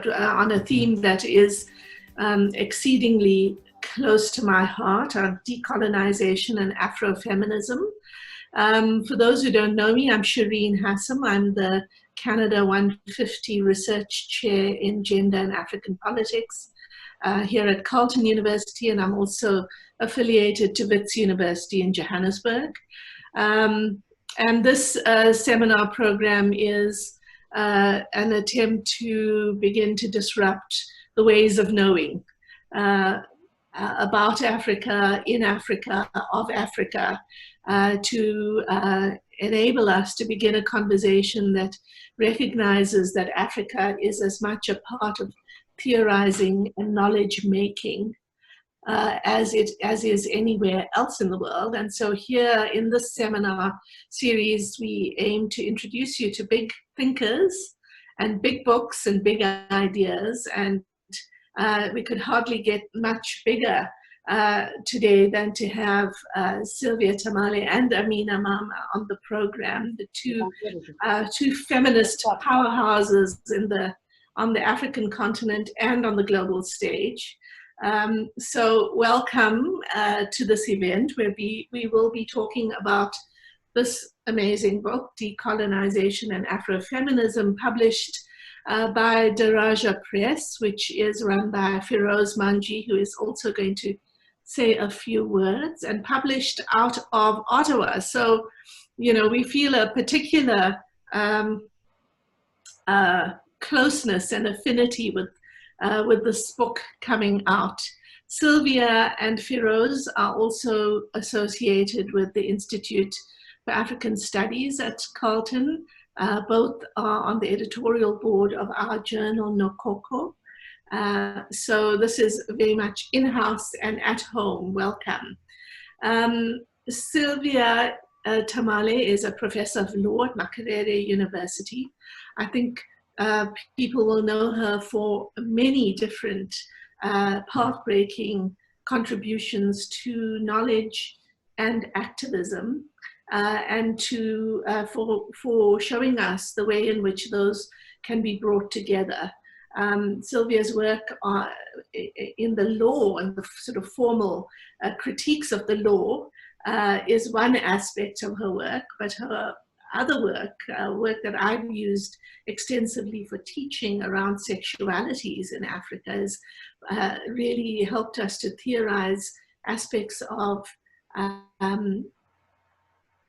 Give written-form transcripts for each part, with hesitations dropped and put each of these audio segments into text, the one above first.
on a theme that is exceedingly close to my heart, on decolonization and Afrofeminism. For those who don't know me, I'm Shireen Hassam. I'm the Canada 150 Research Chair in Gender and African Politics here at Carleton University, and I'm also affiliated to Wits University in Johannesburg. And this seminar program is an attempt to begin to disrupt the ways of knowing about Africa, in Africa, of Africa, to enable us to begin a conversation that recognizes that Africa is as much a part of theorizing and knowledge making as is anywhere else in the world. And so here in this seminar series, we aim to introduce you to big thinkers and big books and big ideas. And we could hardly get much bigger today than to have Sylvia Tamale and Amina Mama on the program, the two feminist powerhouses on the African continent and on the global stage. So welcome to this event where we will be talking about this amazing book, Decolonization and Afrofeminism, published by Daraja Press, which is run by Firoz Manji, who is also going to say a few words, and published out of Ottawa. So, you know, we feel a particular closeness and affinity with this book coming out. Sylvia and Firoz are also associated with the Institute for African Studies at Carleton. Both are on the editorial board of our journal, Nokoko. So this is very much in-house and at home. Welcome. Sylvia Tamale is a professor of law at Makerere University. I think people will know her for many different path-breaking contributions to knowledge and activism, and to for showing us the way in which those can be brought together. Sylvia's work in the law and the sort of formal critiques of the law is one aspect of her work, but her other work that I've used extensively for teaching around sexualities in Africa has really helped us to theorize aspects of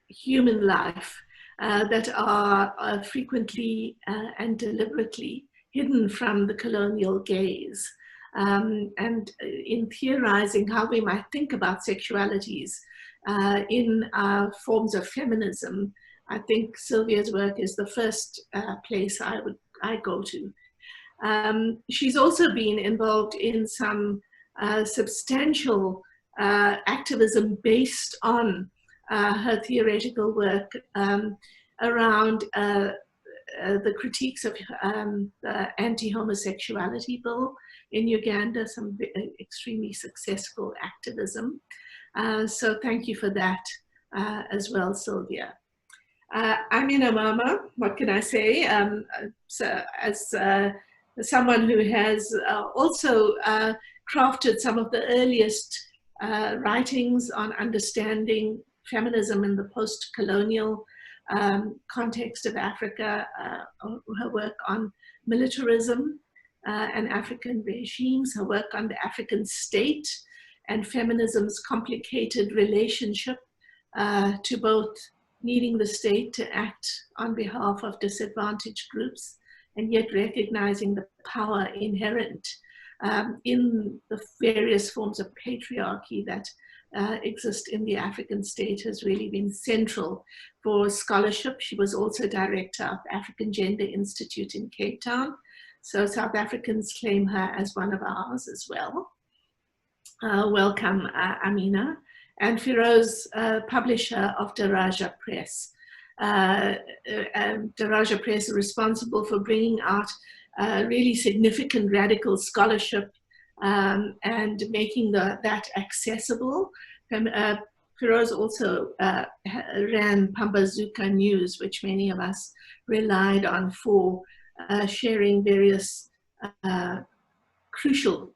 human life that are frequently and deliberately hidden from the colonial gaze. And in theorizing how we might think about sexualities in forms of feminism, I think Sylvia's work is the first place I go to. She's also been involved in some substantial activism based on her theoretical work around the critiques of the Anti-Homosexuality Bill in Uganda, some extremely successful activism. So thank you for that as well, Sylvia. Amina Mama, what can I say? So as someone who has also crafted some of the earliest writings on understanding feminism in the post-colonial context of Africa, her work on militarism and African regimes, her work on the African state and feminism's complicated relationship to both needing the state to act on behalf of disadvantaged groups and yet recognizing the power inherent in the various forms of patriarchy that exist in the African state has really been central for scholarship. She was also director of the African Gender Institute in Cape Town. So South Africans claim her as one of ours as well. Welcome, Amina. And Firoz, publisher of Daraja Press. Daraja Press is responsible for bringing out really significant radical scholarship and making that accessible. Firoz also ran Pambazuka News, which many of us relied on for sharing various crucial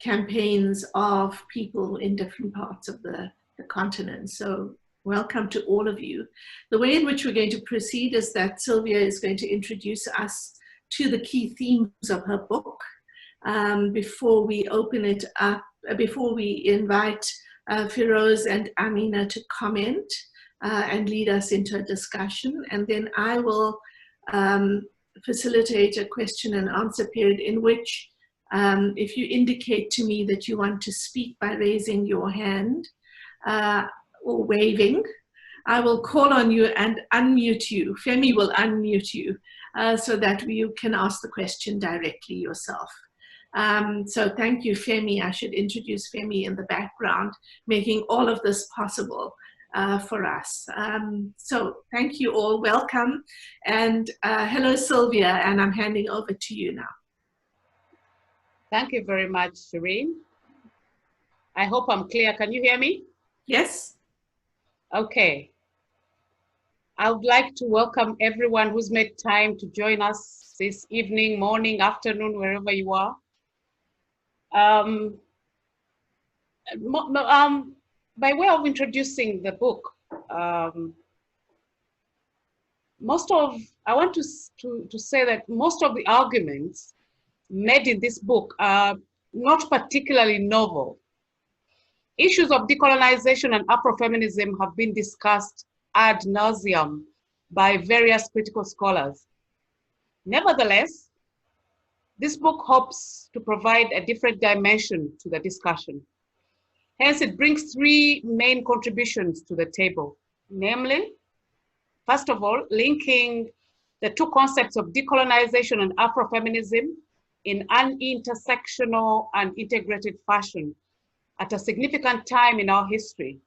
campaigns of people in different parts of the continent. So welcome to all of you. The way in which we're going to proceed is that Sylvia is going to introduce us to the key themes of her book before we open it up, before we invite Firoz and Amina to comment and lead us into a discussion. And then I will facilitate a question and answer period in which if you indicate to me that you want to speak by raising your hand or waving, I will call on you and unmute you. Femi will unmute you so that you can ask the question directly yourself. So thank you, Femi. I should introduce Femi in the background, making all of this possible for us. So thank you all, welcome. And hello, Sylvia, and I'm handing over to you now. Thank you very much, Shireen. I hope I'm clear. Can you hear me? Yes. Okay. I would like to welcome everyone who's made time to join us this evening, morning, afternoon, wherever you are. By way of introducing the book, I want to say that most of the arguments made in this book are not particularly novel. Issues of decolonization and Afrofeminism have been discussed ad nauseum by various critical scholars. Nevertheless, this book hopes to provide a different dimension to the discussion. Hence, it brings three main contributions to the table, namely, first of all, linking the two concepts of decolonization and Afrofeminism in an intersectional and integrated fashion at a significant time in our history,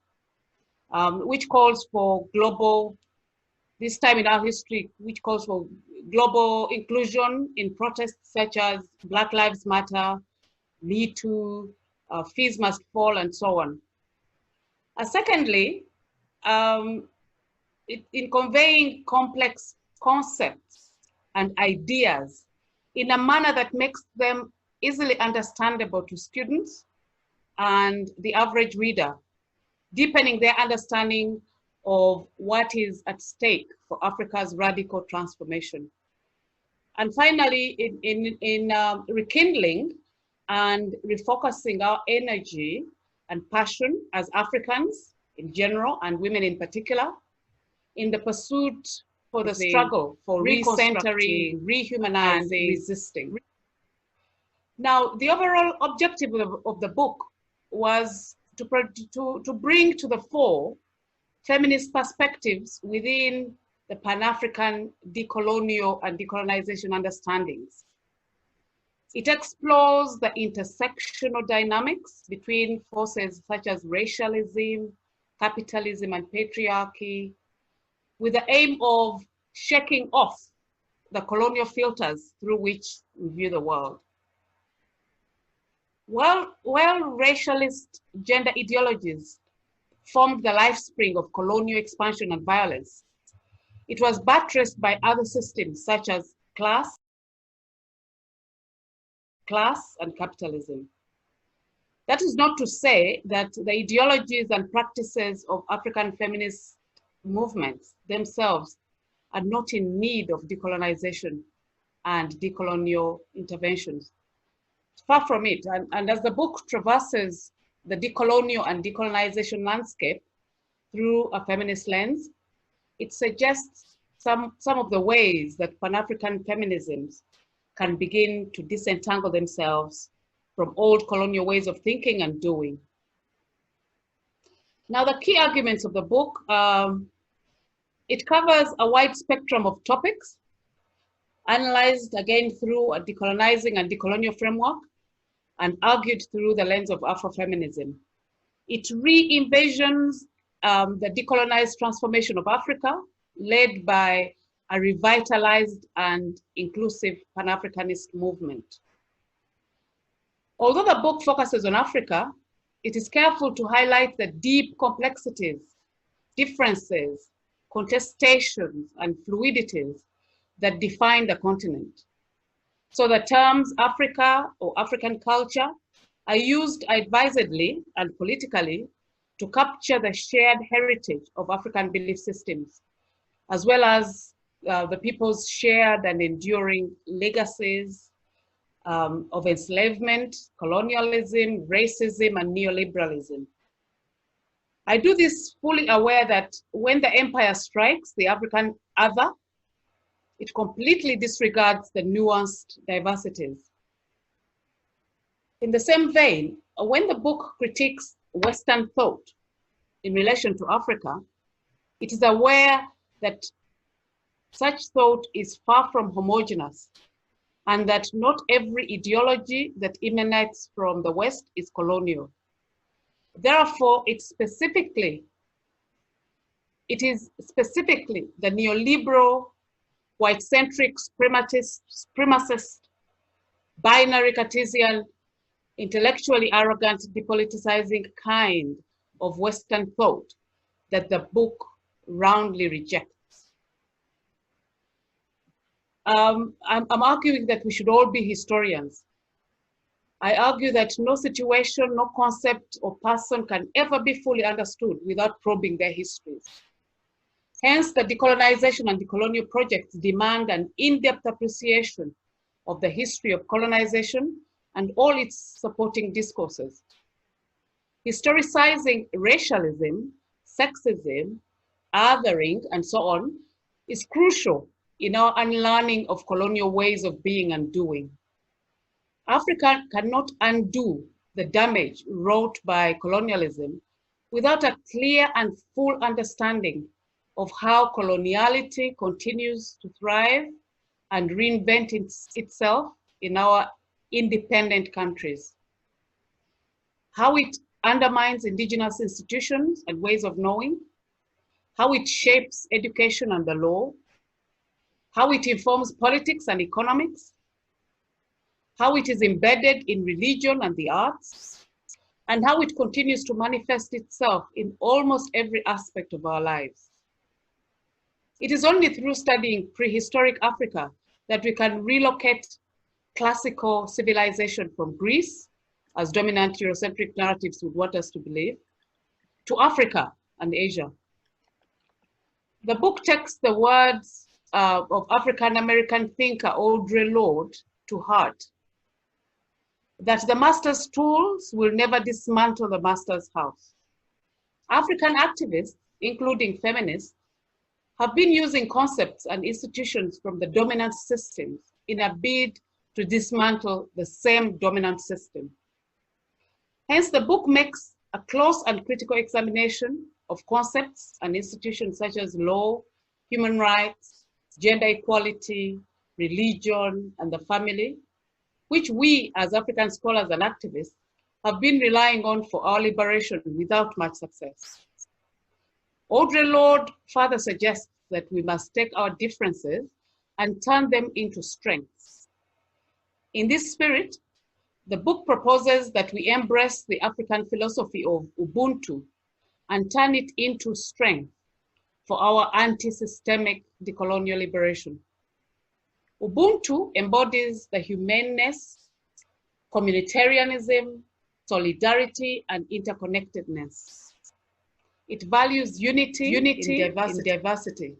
which calls for global, this time in our history, which calls for global inclusion in protests such as Black Lives Matter, Me Too, Fees Must Fall, and so on. Secondly, in conveying complex concepts and ideas in a manner that makes them easily understandable to students and the average reader, deepening their understanding of what is at stake for Africa's radical transformation. And finally, in rekindling and refocusing our energy and passion as Africans in general and women in particular, in the pursuit for the struggle for recentering, rehumanizing, resisting. Now, the overall objective of the book was to bring to the fore feminist perspectives within the Pan-African decolonial and decolonization understandings. It explores the intersectional dynamics between forces such as racialism, capitalism, and patriarchy, with the aim of shaking off the colonial filters through which we view the world. While racialist gender ideologies formed the lifespring of colonial expansion and violence, it was buttressed by other systems such as class and capitalism. That is not to say that the ideologies and practices of African feminist movements themselves are not in need of decolonization and decolonial interventions. Far from it, and as the book traverses the decolonial and decolonization landscape through a feminist lens, it suggests some of the ways that Pan-African feminisms can begin to disentangle themselves from old colonial ways of thinking and doing. Now, the key arguments of the book, it covers a wide spectrum of topics, analyzed again through a decolonizing and decolonial framework, and argued through the lens of Afrofeminism. It re-envisions the decolonized transformation of Africa, led by a revitalized and inclusive Pan-Africanist movement. Although the book focuses on Africa, it is careful to highlight the deep complexities, differences, contestations, and fluidities that define the continent. So the terms Africa or African culture are used advisedly and politically to capture the shared heritage of African belief systems, as well as the people's shared and enduring legacies of enslavement, colonialism, racism, and neoliberalism. I do this fully aware that when the empire strikes the African other, it completely disregards the nuanced diversities. In the same vein, when the book critiques Western thought in relation to Africa, it is aware that such thought is far from homogeneous, and that not every ideology that emanates from the West is colonial. Therefore, it is specifically the neoliberal, white-centric, supremacist, binary Cartesian, intellectually arrogant, depoliticizing kind of Western thought that the book roundly rejects. I'm arguing that we should all be historians. I argue that no situation, no concept or person can ever be fully understood without probing their histories. Hence, the decolonization and decolonial projects demand an in-depth appreciation of the history of colonization and all its supporting discourses. Historicizing racialism, sexism, othering, and so on is crucial in our unlearning of colonial ways of being and doing. Africa cannot undo the damage wrought by colonialism without a clear and full understanding of how coloniality continues to thrive and reinvent itself in our independent countries. How it undermines indigenous institutions and ways of knowing, how it shapes education and the law, how it informs politics and economics, how it is embedded in religion and the arts, and how it continues to manifest itself in almost every aspect of our lives. It is only through studying prehistoric Africa that we can relocate classical civilization from Greece, as dominant Eurocentric narratives would want us to believe, to Africa and Asia. The book takes the words of African-American thinker Audre Lorde to heart, that the master's tools will never dismantle the master's house. African activists, including feminists, have been using concepts and institutions from the dominant systems in a bid to dismantle the same dominant system. Hence, the book makes a close and critical examination of concepts and institutions such as law, human rights, gender equality, religion, and the family, which we as African scholars and activists have been relying on for our liberation without much success. Audre Lorde further suggests that we must take our differences and turn them into strengths. In this spirit, the book proposes that we embrace the African philosophy of Ubuntu and turn it into strength for our anti-systemic decolonial liberation. Ubuntu embodies the humaneness, communitarianism, solidarity, and interconnectedness. It values unity in diversity.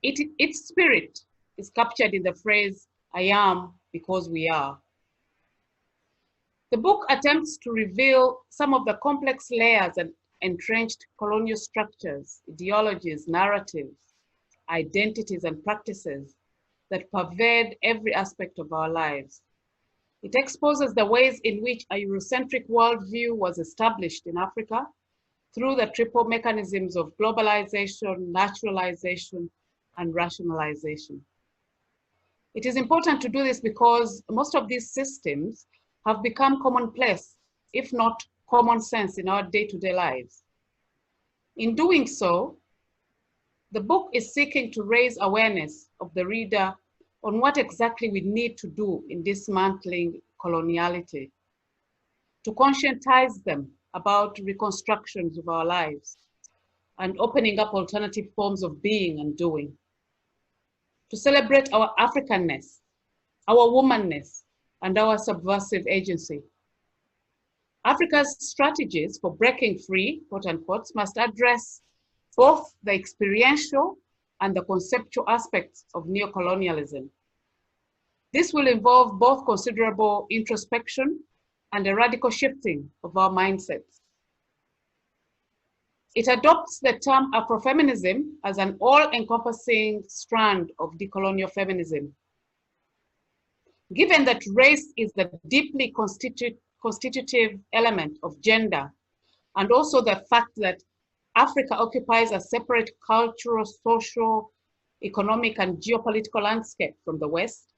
Its spirit is captured in the phrase, "I am because we are." The book attempts to reveal some of the complex layers and entrenched colonial structures, ideologies, narratives, identities, and practices that pervade every aspect of our lives. It exposes the ways in which a Eurocentric worldview was established in Africa through the triple mechanisms of globalization, naturalization, and rationalization. It is important to do this because most of these systems have become commonplace, if not common sense, in our day-to-day lives. In doing so, the book is seeking to raise awareness of the reader on what exactly we need to do in dismantling coloniality, to conscientize them about reconstructions of our lives and opening up alternative forms of being and doing, to celebrate our Africanness our womanness, and our subversive agency. Africa's strategies for breaking free, quote unquote, must address both the experiential and the conceptual aspects of neocolonialism. This will involve both considerable introspection and a radical shifting of our mindsets. It adopts the term Afrofeminism as an all-encompassing strand of decolonial feminism. Given that race is the deeply constitutive element of gender, and also the fact that Africa occupies a separate cultural, social, economic, and geopolitical landscape from the West,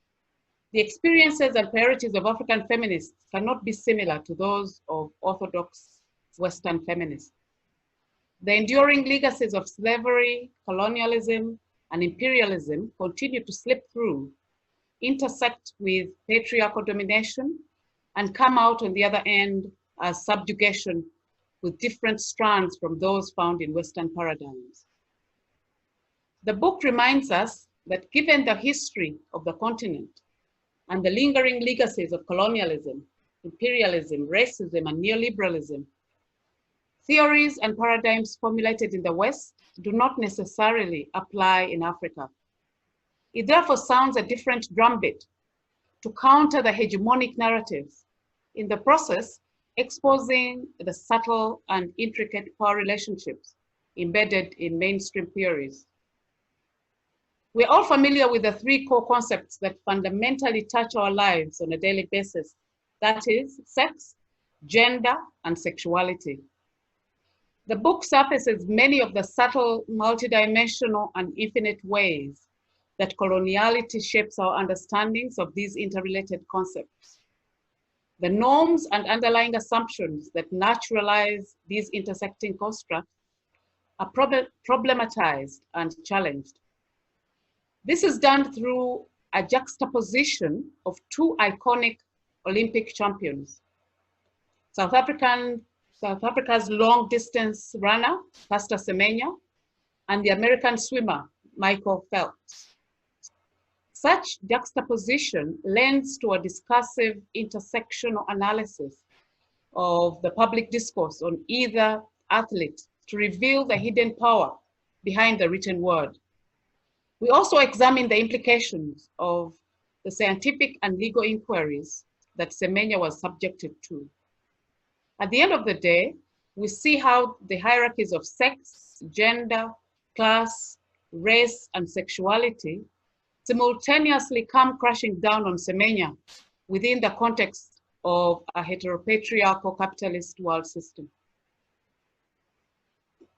the experiences and priorities of African feminists cannot be similar to those of orthodox Western feminists. The enduring legacies of slavery, colonialism, and imperialism continue to slip through, intersect with patriarchal domination, and come out on the other end as subjugation with different strands from those found in Western paradigms. The book reminds us that given the history of the continent and the lingering legacies of colonialism, imperialism, racism, and neoliberalism, theories and paradigms formulated in the West do not necessarily apply in Africa. It therefore sounds a different drumbeat to counter the hegemonic narratives, in the process exposing the subtle and intricate power relationships embedded in mainstream theories. We're all familiar with the three core concepts that fundamentally touch our lives on a daily basis. That is sex, gender, and sexuality. The book surfaces many of the subtle, multidimensional, and infinite ways that coloniality shapes our understandings of these interrelated concepts. The norms and underlying assumptions that naturalize these intersecting constructs are problematized and challenged. This is done through a juxtaposition of two iconic Olympic champions, South Africa's long distance runner, Caster Semenya, and the American swimmer, Michael Phelps. Such juxtaposition lends to a discursive intersectional analysis of the public discourse on either athlete to reveal the hidden power behind the written word. We also examine the implications of the scientific and legal inquiries that Semenya was subjected to. At the end of the day, we see how the hierarchies of sex, gender, class, race, and sexuality simultaneously come crashing down on Semenya within the context of a heteropatriarchal capitalist world system.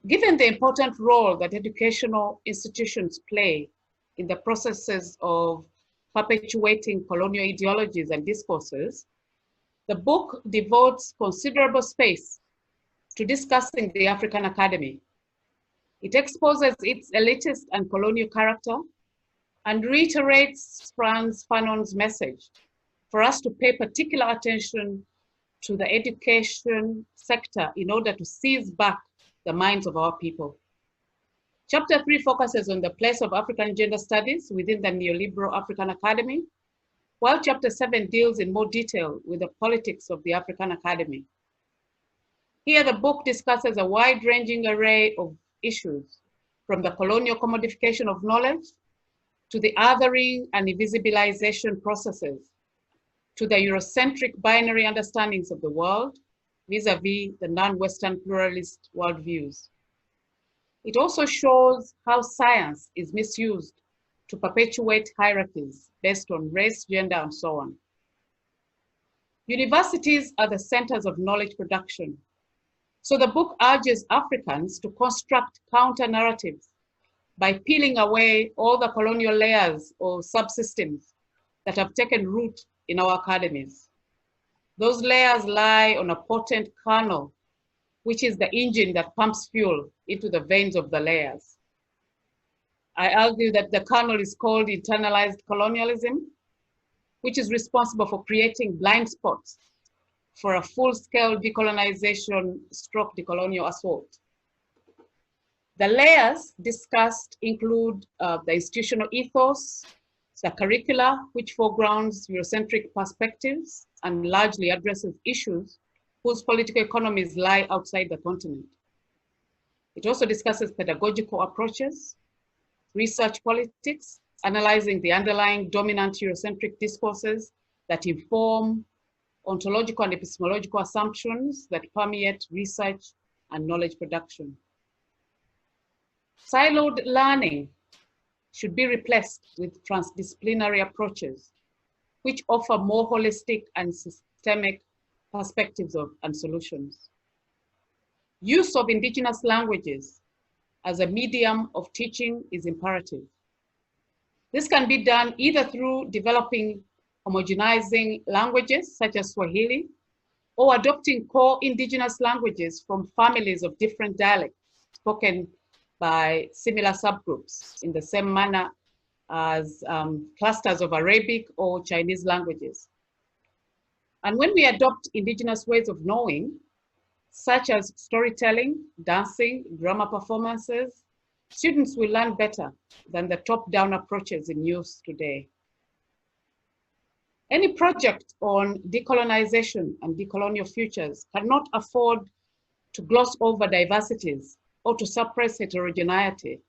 Given the important role that educational institutions play in the processes of perpetuating colonial ideologies and discourses, the book devotes considerable space to discussing the African Academy. It exposes its elitist and colonial character and reiterates Frantz Fanon's message for us to pay particular attention to the education sector in order to seize back the minds of our people. Chapter 3 focuses on the place of African gender studies within the neoliberal African Academy, while Chapter 7 deals in more detail with the politics of the African Academy. Here, the book discusses a wide-ranging array of issues, from the colonial commodification of knowledge to the othering and invisibilization processes, to the Eurocentric binary understandings of the world vis-a-vis the non-Western pluralist worldviews. It also shows how science is misused to perpetuate hierarchies based on race, gender, and so on. Universities are the centers of knowledge production. So the book urges Africans to construct counter-narratives by peeling away all the colonial layers or subsystems that have taken root in our academies. Those layers lie on a potent kernel, which is the engine that pumps fuel into the veins of the layers. I argue that the kernel is called internalized colonialism, which is responsible for creating blind spots for a full-scale decolonization stroke decolonial assault. The layers discussed include the institutional ethos, The curricula, which foregrounds Eurocentric perspectives and largely addresses issues whose political economies lie outside the continent. It also discusses pedagogical approaches, research politics, analyzing the underlying dominant Eurocentric discourses that inform ontological and epistemological assumptions that permeate research and knowledge production. Siloed learning should be replaced with transdisciplinary approaches, which offer more holistic and systemic perspectives and solutions. Use of indigenous languages as a medium of teaching is imperative. This can be done either through developing homogenizing languages such as Swahili, or adopting core indigenous languages from families of different dialects spoken by similar subgroups in the same manner as clusters of Arabic or Chinese languages. And when we adopt indigenous ways of knowing, such as storytelling, dancing, drama performances, students will learn better than the top-down approaches in use today. Any project on decolonization and decolonial futures cannot afford to gloss over diversities or to suppress heterogeneity.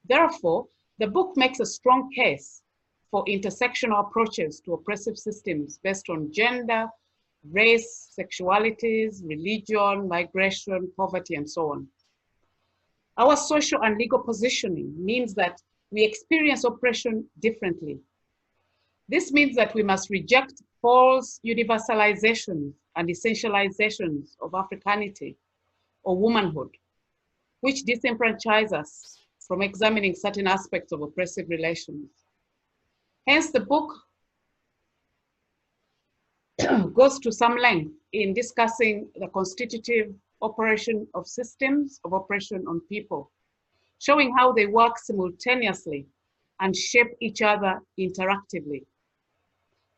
Therefore, the book makes a strong case for intersectional approaches to oppressive systems based on gender, race, sexualities, religion, migration, poverty, and so on. Our social and legal positioning means that we experience oppression differently. This means that we must reject false universalizations and essentializations of Africanity or womanhood, which disenfranchise us from examining certain aspects of oppressive relations. Hence, the book goes to some length in discussing the constitutive operation of systems of oppression on people, showing how they work simultaneously and shape each other interactively.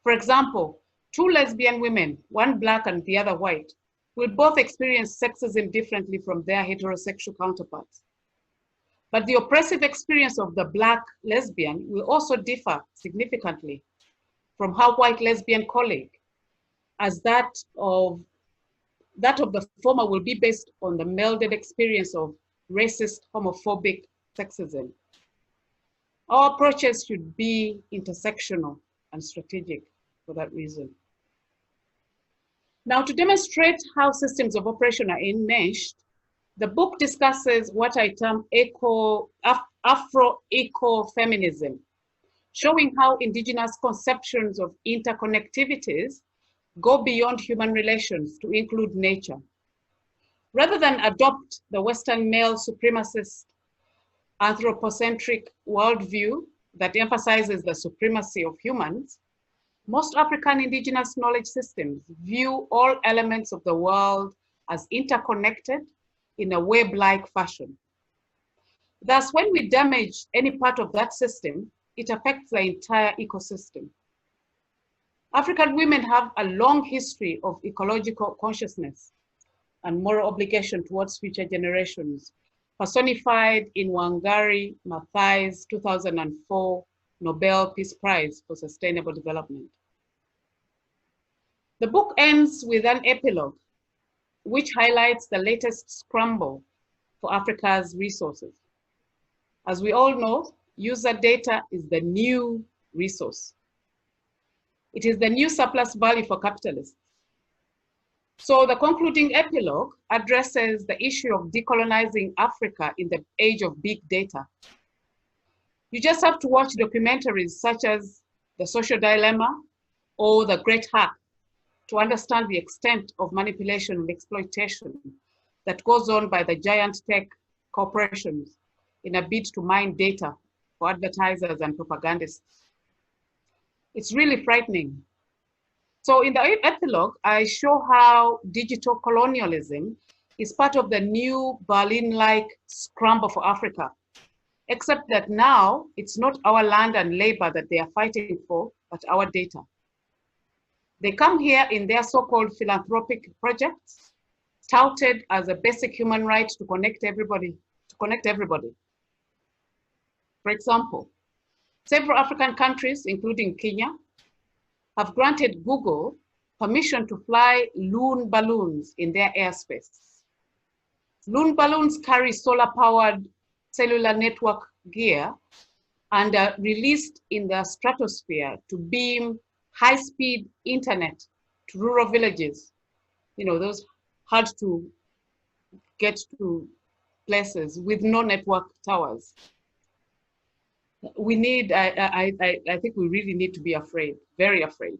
For example, two lesbian women, one black and the other white, will both experience sexism differently from their heterosexual counterparts. But the oppressive experience of the black lesbian will also differ significantly from her white lesbian colleague, as that of the former will be based on the melded experience of racist, homophobic sexism. Our approaches should be intersectional and strategic for that reason. Now, to demonstrate how systems of oppression are enmeshed, the book discusses what I term Afro-Ecofeminism, showing how indigenous conceptions of interconnectivities go beyond human relations to include nature. Rather than adopt the Western male supremacist anthropocentric worldview that emphasizes the supremacy of humans, most African indigenous knowledge systems view all elements of the world as interconnected in a web-like fashion. Thus, when we damage any part of that system, it affects the entire ecosystem. African women have a long history of ecological consciousness and moral obligation towards future generations, personified in Wangari Maathai's 2004 Nobel Peace Prize for Sustainable Development. The book ends with an epilogue, which highlights the latest scramble for Africa's resources. As we all know, user data is the new resource. It is the new surplus value for capitalists. So the concluding epilogue addresses the issue of decolonizing Africa in the age of big data. You just have to watch documentaries such as The Social Dilemma or The Great Hack to understand the extent of manipulation and exploitation that goes on by the giant tech corporations in a bid to mine data for advertisers and propagandists. It's really frightening. So in the epilogue, I show how digital colonialism is part of the new Berlin-like scramble for Africa, except that now it's not our land and labor that they are fighting for, but our data. They come here in their so-called philanthropic projects, touted as a basic human right to connect everybody. For example, Several African countries, including Kenya, have granted Google permission to fly loon balloons in their airspace. Loon balloons carry solar-powered cellular network gear and are released in the stratosphere to beam high-speed internet to rural villages, you know, those hard to get to places with no network towers. We need, I think we really need to be afraid, very afraid.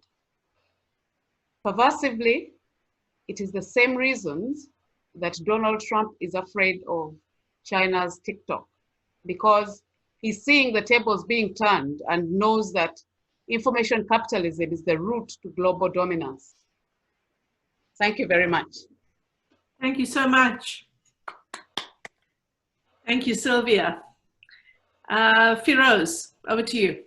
Perversively, it is the same reasons that Donald Trump is afraid of China's TikTok, because he's seeing the tables being turned and knows that information capitalism is the route to global dominance. Thank you very much. Thank you so much. Thank you, Sylvia. Firoz, over to you.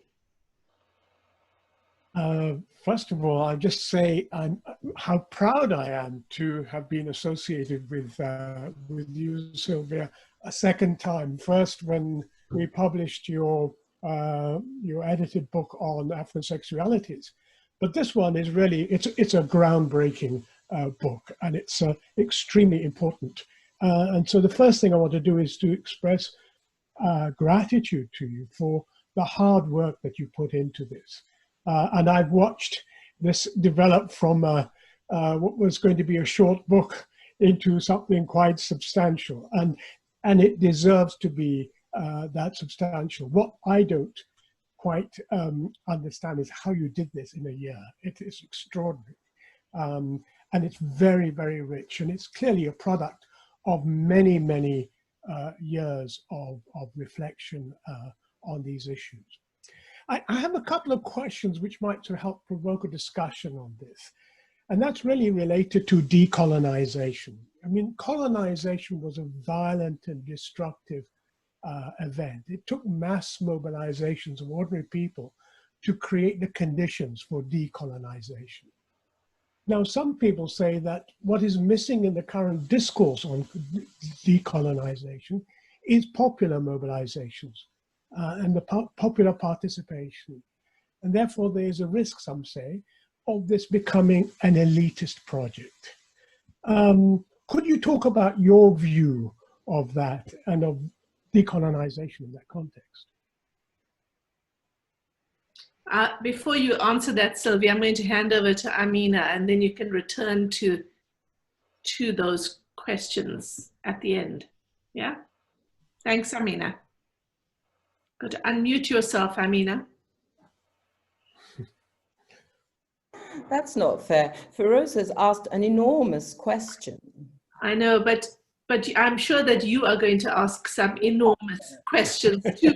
First of all, I'll just say how proud I am to have been associated with you, Sylvia, a second time. First, when we published your edited book on Afrosexualities, but this one is really, it's a groundbreaking book, and it's extremely important. And so the first thing I want to do is to express gratitude to you for the hard work that you put into this. And I've watched this develop from what was going to be a short book into something quite substantial, and it deserves to be that substantial. What I don't quite understand is how you did this in a year. It is extraordinary, and it's very, very rich, and it's clearly a product of many, many years of reflection on these issues. I have a couple of questions which might sort of help provoke a discussion on this. And that's really related to decolonization. I mean, colonization was a violent and destructive event. It took mass mobilizations of ordinary people to create the conditions for decolonization. Now, some people say that what is missing in the current discourse on decolonization is popular mobilizations. And the popular participation. And therefore there is a risk, some say, of this becoming an elitist project. Could you talk about your view of that and of decolonization in that context? Before you answer that, Sylvia, I'm going to hand over to Amina, and then you can return to those questions at the end. Yeah? Thanks, Amina. Go to unmute yourself, Amina. That's not fair. Firoz has asked an enormous question. I know, but I'm sure that you are going to ask some enormous questions too.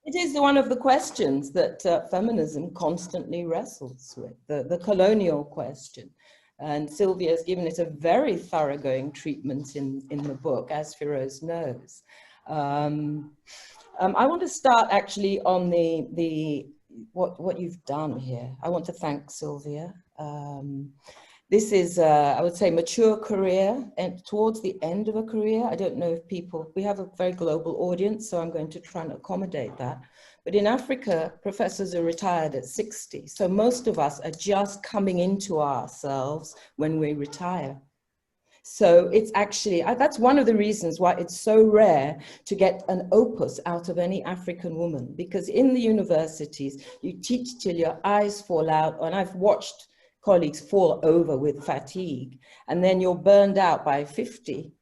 It is one of the questions that feminism constantly wrestles with, the colonial question. And Sylvia has given it a very thoroughgoing treatment in the book, as Firoz knows. I want to start actually on what you've done here. I want to thank Sylvia. This is, I would say, mature career, and towards the end of a career. I don't know if we have a very global audience, so I'm going to try and accommodate that. But in Africa, professors are retired at 60. So most of us are just coming into ourselves when we retire. So it's actually, that's one of the reasons why it's so rare to get an opus out of any African woman, because in the universities, you teach till your eyes fall out, and I've watched colleagues fall over with fatigue, and then you're burned out by 50,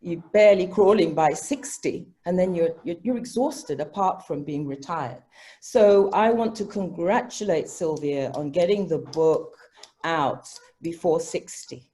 you're barely crawling by 60, and then you're exhausted apart from being retired. So I want to congratulate Sylvia on getting the book out before 60.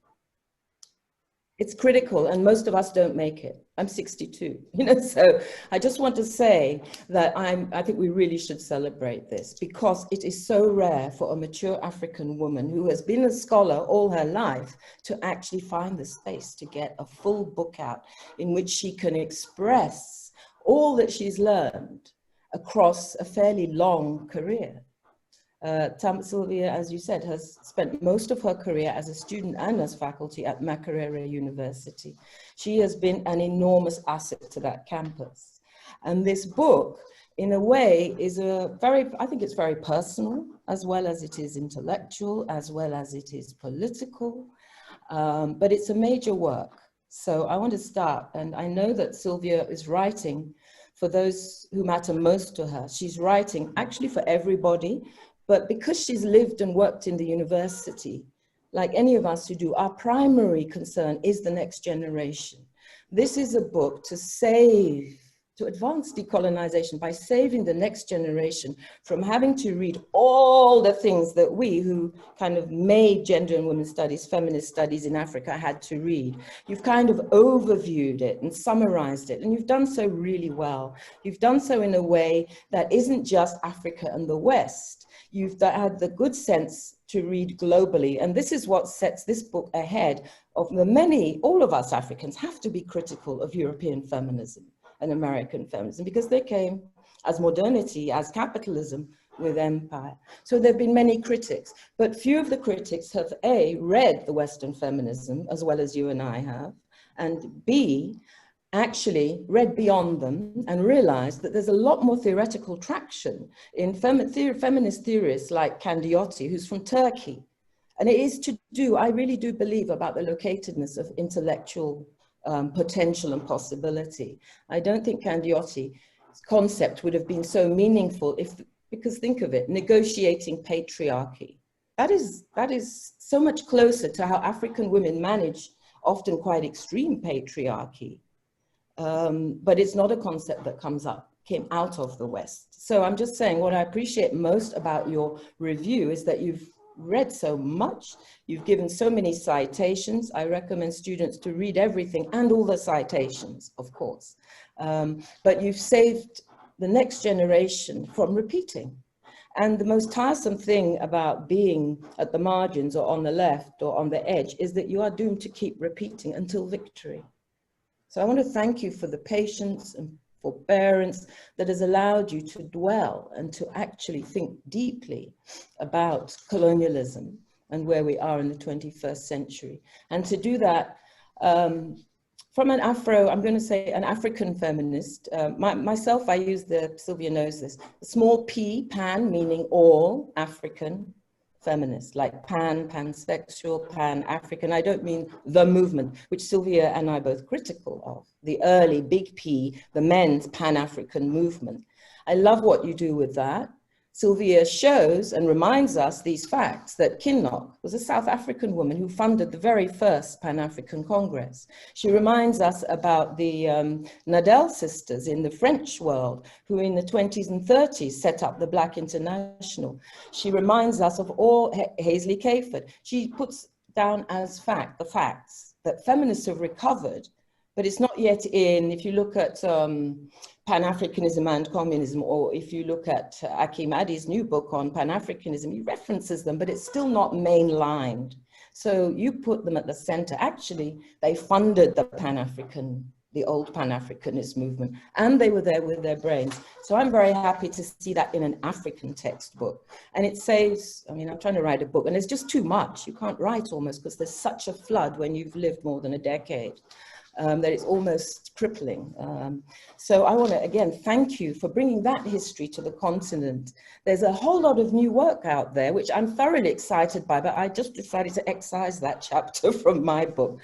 It's critical, and most of us don't make it. I'm 62, so I just want to say that I think we really should celebrate this, because it is so rare for a mature African woman who has been a scholar all her life to actually find the space to get a full book out in which she can express all that she's learned across a fairly long career. Sylvia, as you said, has spent most of her career as a student and as faculty at Makerere University. She has been an enormous asset to that campus. And this book in a way is I think it's very personal, as well as it is intellectual, as well as it is political, but it's a major work. So I want to start, and I know that Sylvia is writing for those who matter most to her. She's writing actually for everybody, but because she's lived and worked in the university, like any of us who do, our primary concern is the next generation. This is a book to advance decolonization by saving the next generation from having to read all the things that we who kind of made gender and women's studies, feminist studies in Africa had to read. You've kind of overviewed it and summarized it, and you've done so really well. You've done so in a way that isn't just Africa and the West. You've had the good sense to read globally, and this is what sets this book ahead of the all of us Africans have to be critical of European feminism and American feminism, because they came as modernity, as capitalism with empire. So there have been many critics, but few of the critics have A, read the Western feminism as well as you and I have, and B, actually read beyond them and realized that there's a lot more theoretical traction in feminist theorists like Candiotti, who's from Turkey. And it is to do, I really do believe, about the locatedness of intellectual potential and possibility. I don't think Candiotti's concept would have been so meaningful because think of it, negotiating patriarchy. That is so much closer to how African women manage often quite extreme patriarchy. But it's not a concept that came out of the West. So I'm just saying, what I appreciate most about your review is that you've read so much, you've given so many citations. I recommend students to read everything and all the citations, of course. But you've saved the next generation from repeating. And the most tiresome thing about being at the margins or on the left or on the edge is that you are doomed to keep repeating until victory. So I want to thank you for the patience and forbearance that has allowed you to dwell and to actually think deeply about colonialism and where we are in the 21st century. And to do that from an I'm going to say an African feminist. Myself, I use Sylvia knows this, the small p, pan, meaning all African feminist, like pansexual, pan-African. I don't mean the movement, which Sylvia and I are both critical of, the early big P, the men's Pan-African movement. I love what you do with that. Sylvia shows and reminds us these facts, that Kinnock was a South African woman who funded the very first Pan-African Congress. She reminds us about the Nadel sisters in the French world, who in the 20s and 30s set up the Black International. She reminds us of all Hazley Cayford. She puts down as fact the facts that feminists have recovered, but it's not yet in, if you look at Pan-Africanism and communism, or if you look at Akim Adi's new book on Pan-Africanism, he references them, but it's still not mainlined. So you put them at the center. Actually, they funded the old Pan-Africanist movement, and they were there with their brains. So I'm very happy to see that in an African textbook. And it saves, I mean, I'm trying to write a book, and it's just too much. You can't write almost, because there's such a flood when you've lived more than a decade. That it's almost crippling. So I want to, again, thank you for bringing that history to the continent. There's a whole lot of new work out there, which I'm thoroughly excited by, but I just decided to excise that chapter from my book.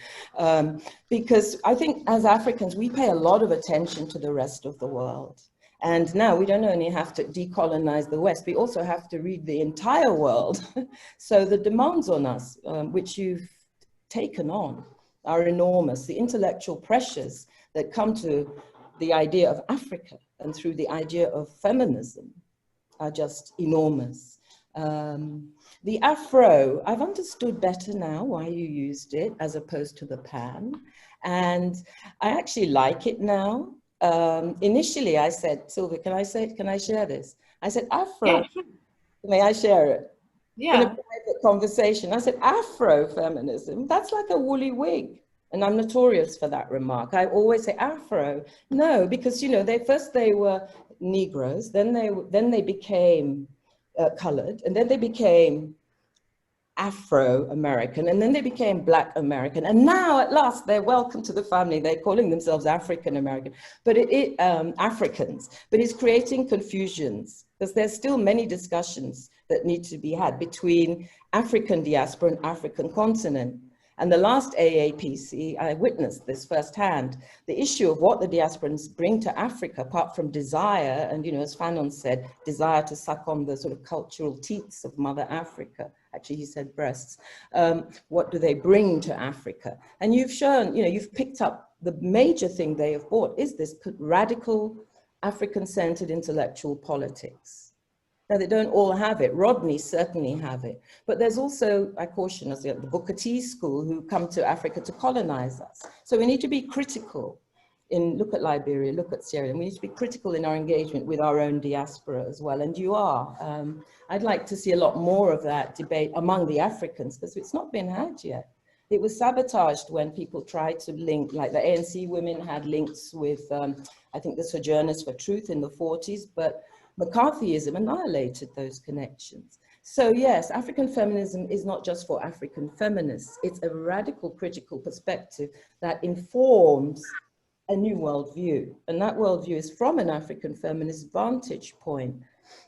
Because I think as Africans, we pay a lot of attention to the rest of the world. And now we don't only have to decolonize the West, we also have to read the entire world. So the demands on us, which you've taken on, are enormous. The intellectual pressures that come to the idea of Africa and through the idea of feminism are just enormous. The Afro, I've understood better now why you used it as opposed to the pan, and I actually like it now. Initially I said, Sylvia, can I share this? I said, Afro, yeah. May I share it? Yeah. In a private conversation, I said, Afro-feminism, that's like a woolly wig. And I'm notorious for that remark. I always say Afro. No, because, you know, first they were Negroes, then they became colored, and then they became Afro-American, and then they became Black American, and now at last they're welcome to the family. They're calling themselves African American, but Africans, but it's creating confusions because there's still many discussions that need to be had between African diaspora and African continent. And the last AAPC, I witnessed this firsthand, the issue of what the diasporans bring to Africa, apart from desire, and as Fanon said, desire to suck on the sort of cultural teats of Mother Africa. Actually, he said breasts. What do they bring to Africa? And you've shown, you've picked up the major thing they have brought is this radical African-centered intellectual politics. Now, they don't all have it. Rodney certainly have it. But there's also, I caution us, the Booker T school who come to Africa to colonize us. So we need to be critical look at Liberia, look at Sierra Leone. We need to be critical in our engagement with our own diaspora as well. And you are. I'd like to see a lot more of that debate among the Africans because it's not been had yet. It was sabotaged when people tried to link, like the ANC women had links with, I think, the Sojourners for Truth in the 40s, but McCarthyism annihilated those connections. So yes, African feminism is not just for African feminists. It's a radical critical perspective that informs a new worldview. And that worldview is from an African feminist vantage point.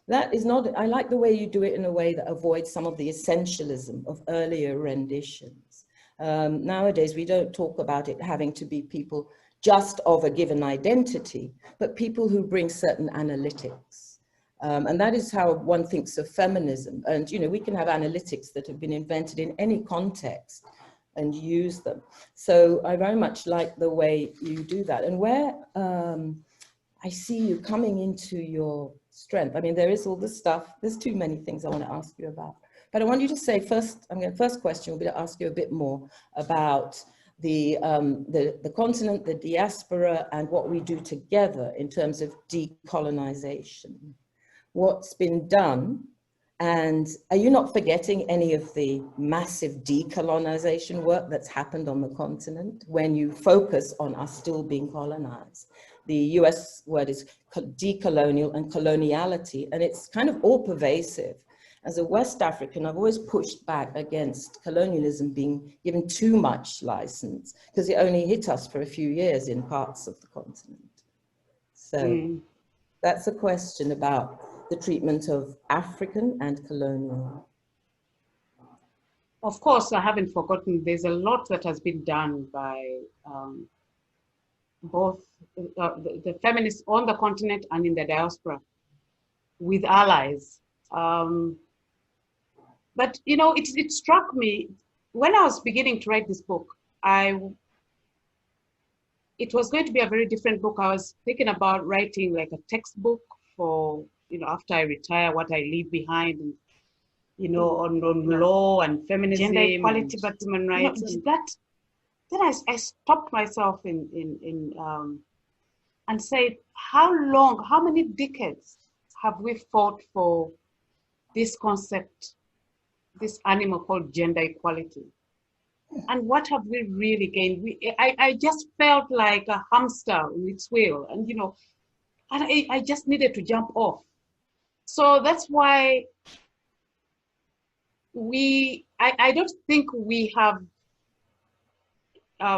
That is not, I like the way you do it in a way that avoids some of the essentialism of earlier renditions. Nowadays, we don't talk about it having to be people just of a given identity, but people who bring certain analytics. And that is how one thinks of feminism. And, we can have analytics that have been invented in any context and use them. So I very much like the way you do that. And where I see you coming into your strength, I mean, there is all this stuff, there's too many things I want to ask you about. But I want you to say first, first question will be to ask you a bit more about the continent, the diaspora, and what we do together in terms of decolonization. What's been done, and are you not forgetting any of the massive decolonization work that's happened on the continent when you focus on us still being colonized? The US word is decolonial and coloniality, and it's kind of all pervasive. As a West African, I've always pushed back against colonialism being given too much license because it only hit us for a few years in parts of the continent. So that's a question about the treatment of African and colonial. Of course, I haven't forgotten, there's a lot that has been done by both the feminists on the continent and in the diaspora with allies. But, it struck me when I was beginning to write this book, it was going to be a very different book. I was thinking about writing like a textbook for, after I retire, what I leave behind, and, on law and feminism, gender equality, but human rights. Then I stopped myself and said, how many decades have we fought for this concept, this animal called gender equality? And what have we really gained? I just felt like a hamster on its wheel, and and I just needed to jump off. So that's why I don't think we have,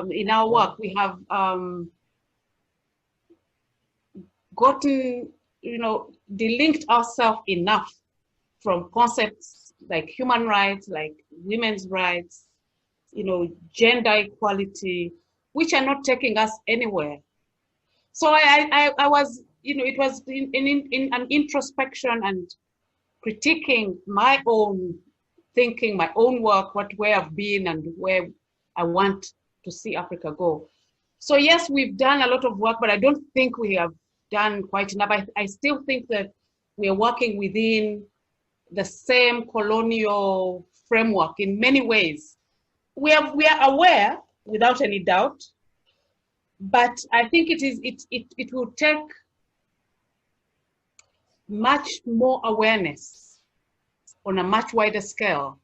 in our work, we have gotten, delinked ourselves enough from concepts like human rights, like women's rights, gender equality, which are not taking us anywhere. So I was, it was in an introspection and critiquing my own thinking, my own work, where I've been and where I want to see Africa go. So yes, we've done a lot of work, but I don't think we have done quite enough. I still think that we are working within the same colonial framework in many ways. We are aware, without any doubt, but I think it will take much more awareness on a much wider scale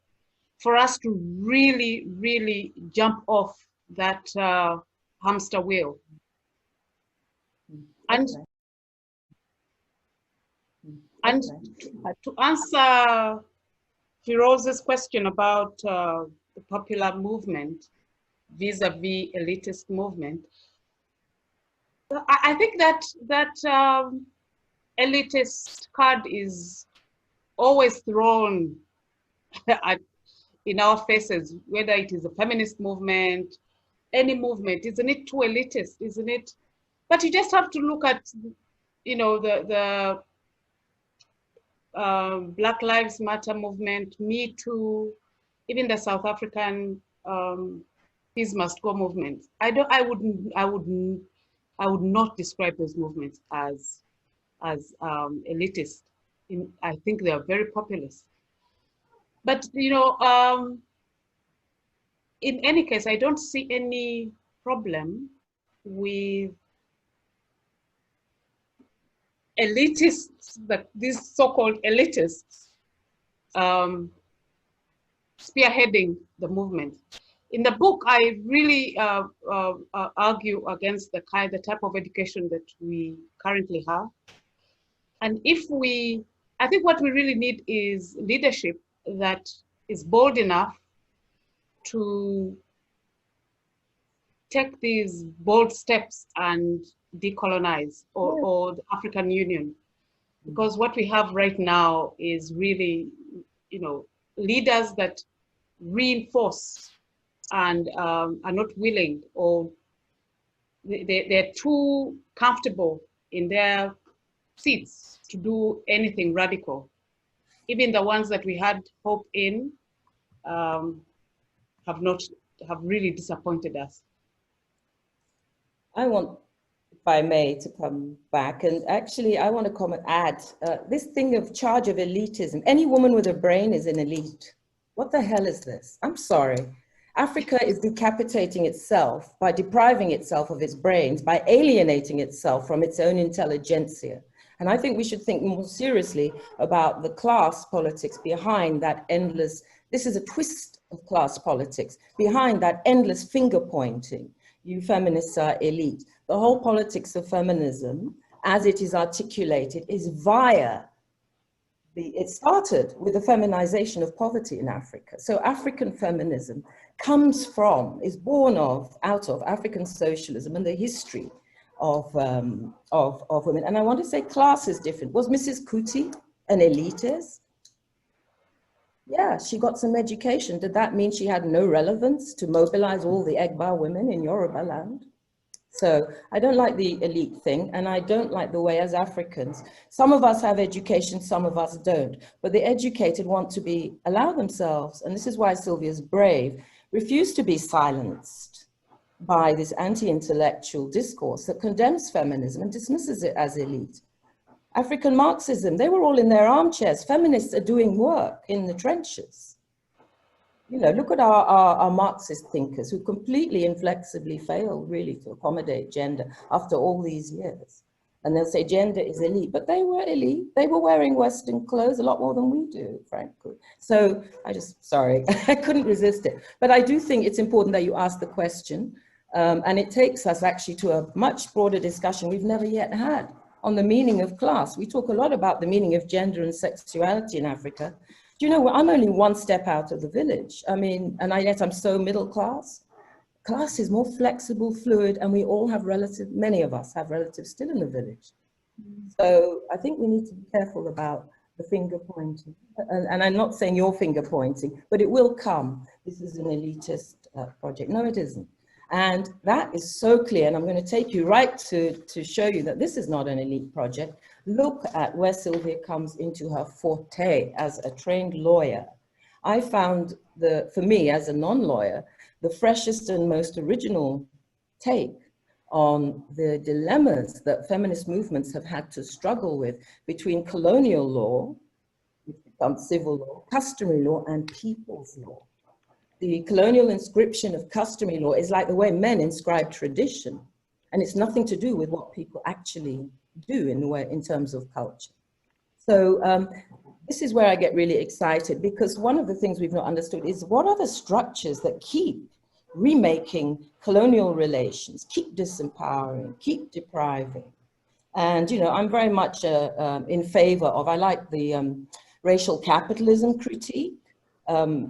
for us to really, really jump off that hamster wheel. And to answer Firoze's question about the popular movement vis-a-vis elitist movement, I think that elitist card is always thrown in our faces, whether it is a feminist movement, any movement. Isn't it too elitist? Isn't it? But you just have to look at, you know, the Black Lives Matter movement, Me Too, even the South African Peace Must Go movement. I would not describe those movements as elitist. I think they are very populist. But you know, in any case, I don't see any problem with elitists, that these so-called elitists, spearheading the movement. In the book, I really argue against the type of education that we currently have. And I think what we really need is leadership that is bold enough to take these bold steps and decolonize, or the African Union. Because what we have right now is really, you know, leaders that reinforce and are not willing, or they're too comfortable in their seats to do anything radical. Even the ones that we had hope in have really disappointed us. I want, if I may, to come back, and actually I want to add this thing of charge of elitism. Any woman with a brain is an elite. What the hell is this? I'm sorry. Africa is decapitating itself by depriving itself of its brains, by alienating itself from its own intelligentsia. And I think we should think more seriously about the class politics behind that endless, this is a twist of class politics, behind that endless finger pointing. You feminists are elite. The whole politics of feminism, as it is articulated, is via it started with the feminization of poverty in Africa. So African feminism comes from, is born out of African socialism and the history of women. And I want to say class is different. Was Mrs. Kuti an elitist? Yeah, she got some education. Did that mean she had no relevance to mobilize all the Egba women in Yoruba land? So I don't like the elite thing, and I don't like the way as Africans, some of us have education, some of us don't, but the educated want to allow themselves, and this is why Sylvia's brave, refuse to be silenced by this anti-intellectual discourse that condemns feminism and dismisses it as elite. African Marxism, they were all in their armchairs. Feminists are doing work in the trenches. You know, look at our Marxist thinkers who completely inflexibly failed really to accommodate gender after all these years. And they'll say gender is elite, but they were elite. They were wearing Western clothes a lot more than we do, frankly. So sorry, I couldn't resist it. But I do think it's important that you ask the question. And it takes us actually to a much broader discussion we've never yet had on the meaning of class. We talk a lot about the meaning of gender and sexuality in Africa. Do you know, I'm only one step out of the village. I mean, and yet I'm so middle class. Class is more flexible, fluid, and we all have relatives, many of us have relatives still in the village. So I think we need to be careful about the finger pointing. And I'm not saying you're finger pointing, but it will come. This is an elitist project. No, it isn't. And that is so clear. And I'm going to take you right to show you that this is not an elite project. Look at where Sylvia comes into her forte as a trained lawyer. I found, for me as a non-lawyer, the freshest and most original take on the dilemmas that feminist movements have had to struggle with between colonial law, which becomes civil law, customary law, and people's law. The colonial inscription of customary law is like the way men inscribe tradition, and it's nothing to do with what people actually do in terms of culture. So this is where I get really excited, because one of the things we've not understood is what are the structures that keep remaking colonial relations, keep disempowering, keep depriving. And, you know, I'm very much in favor of, I like the racial capitalism critique,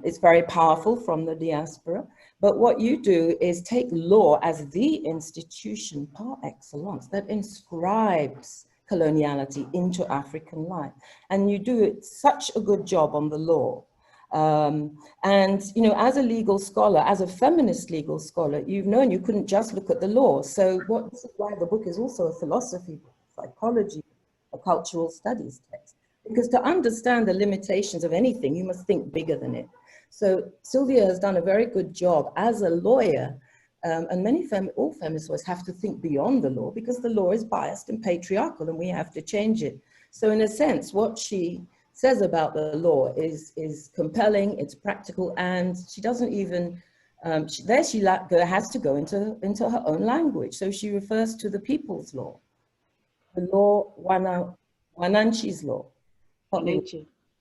It's very powerful from the diaspora. But what you do is take law as the institution par excellence that inscribes coloniality into African life. And you do it such a good job on the law. And, you know, as a legal scholar, as a feminist legal scholar, you've known you couldn't just look at the law. So this is why the book is also a philosophy, psychology, a cultural studies text. Because to understand the limitations of anything, you must think bigger than it. So Sylvia has done a very good job as a lawyer, and all feminist lawyers have to think beyond the law because the law is biased and patriarchal and we have to change it. So in a sense, what she says about the law is compelling, it's practical, and she doesn't even, has to go into her own language. So she refers to the people's law, the law, Wananchi's law.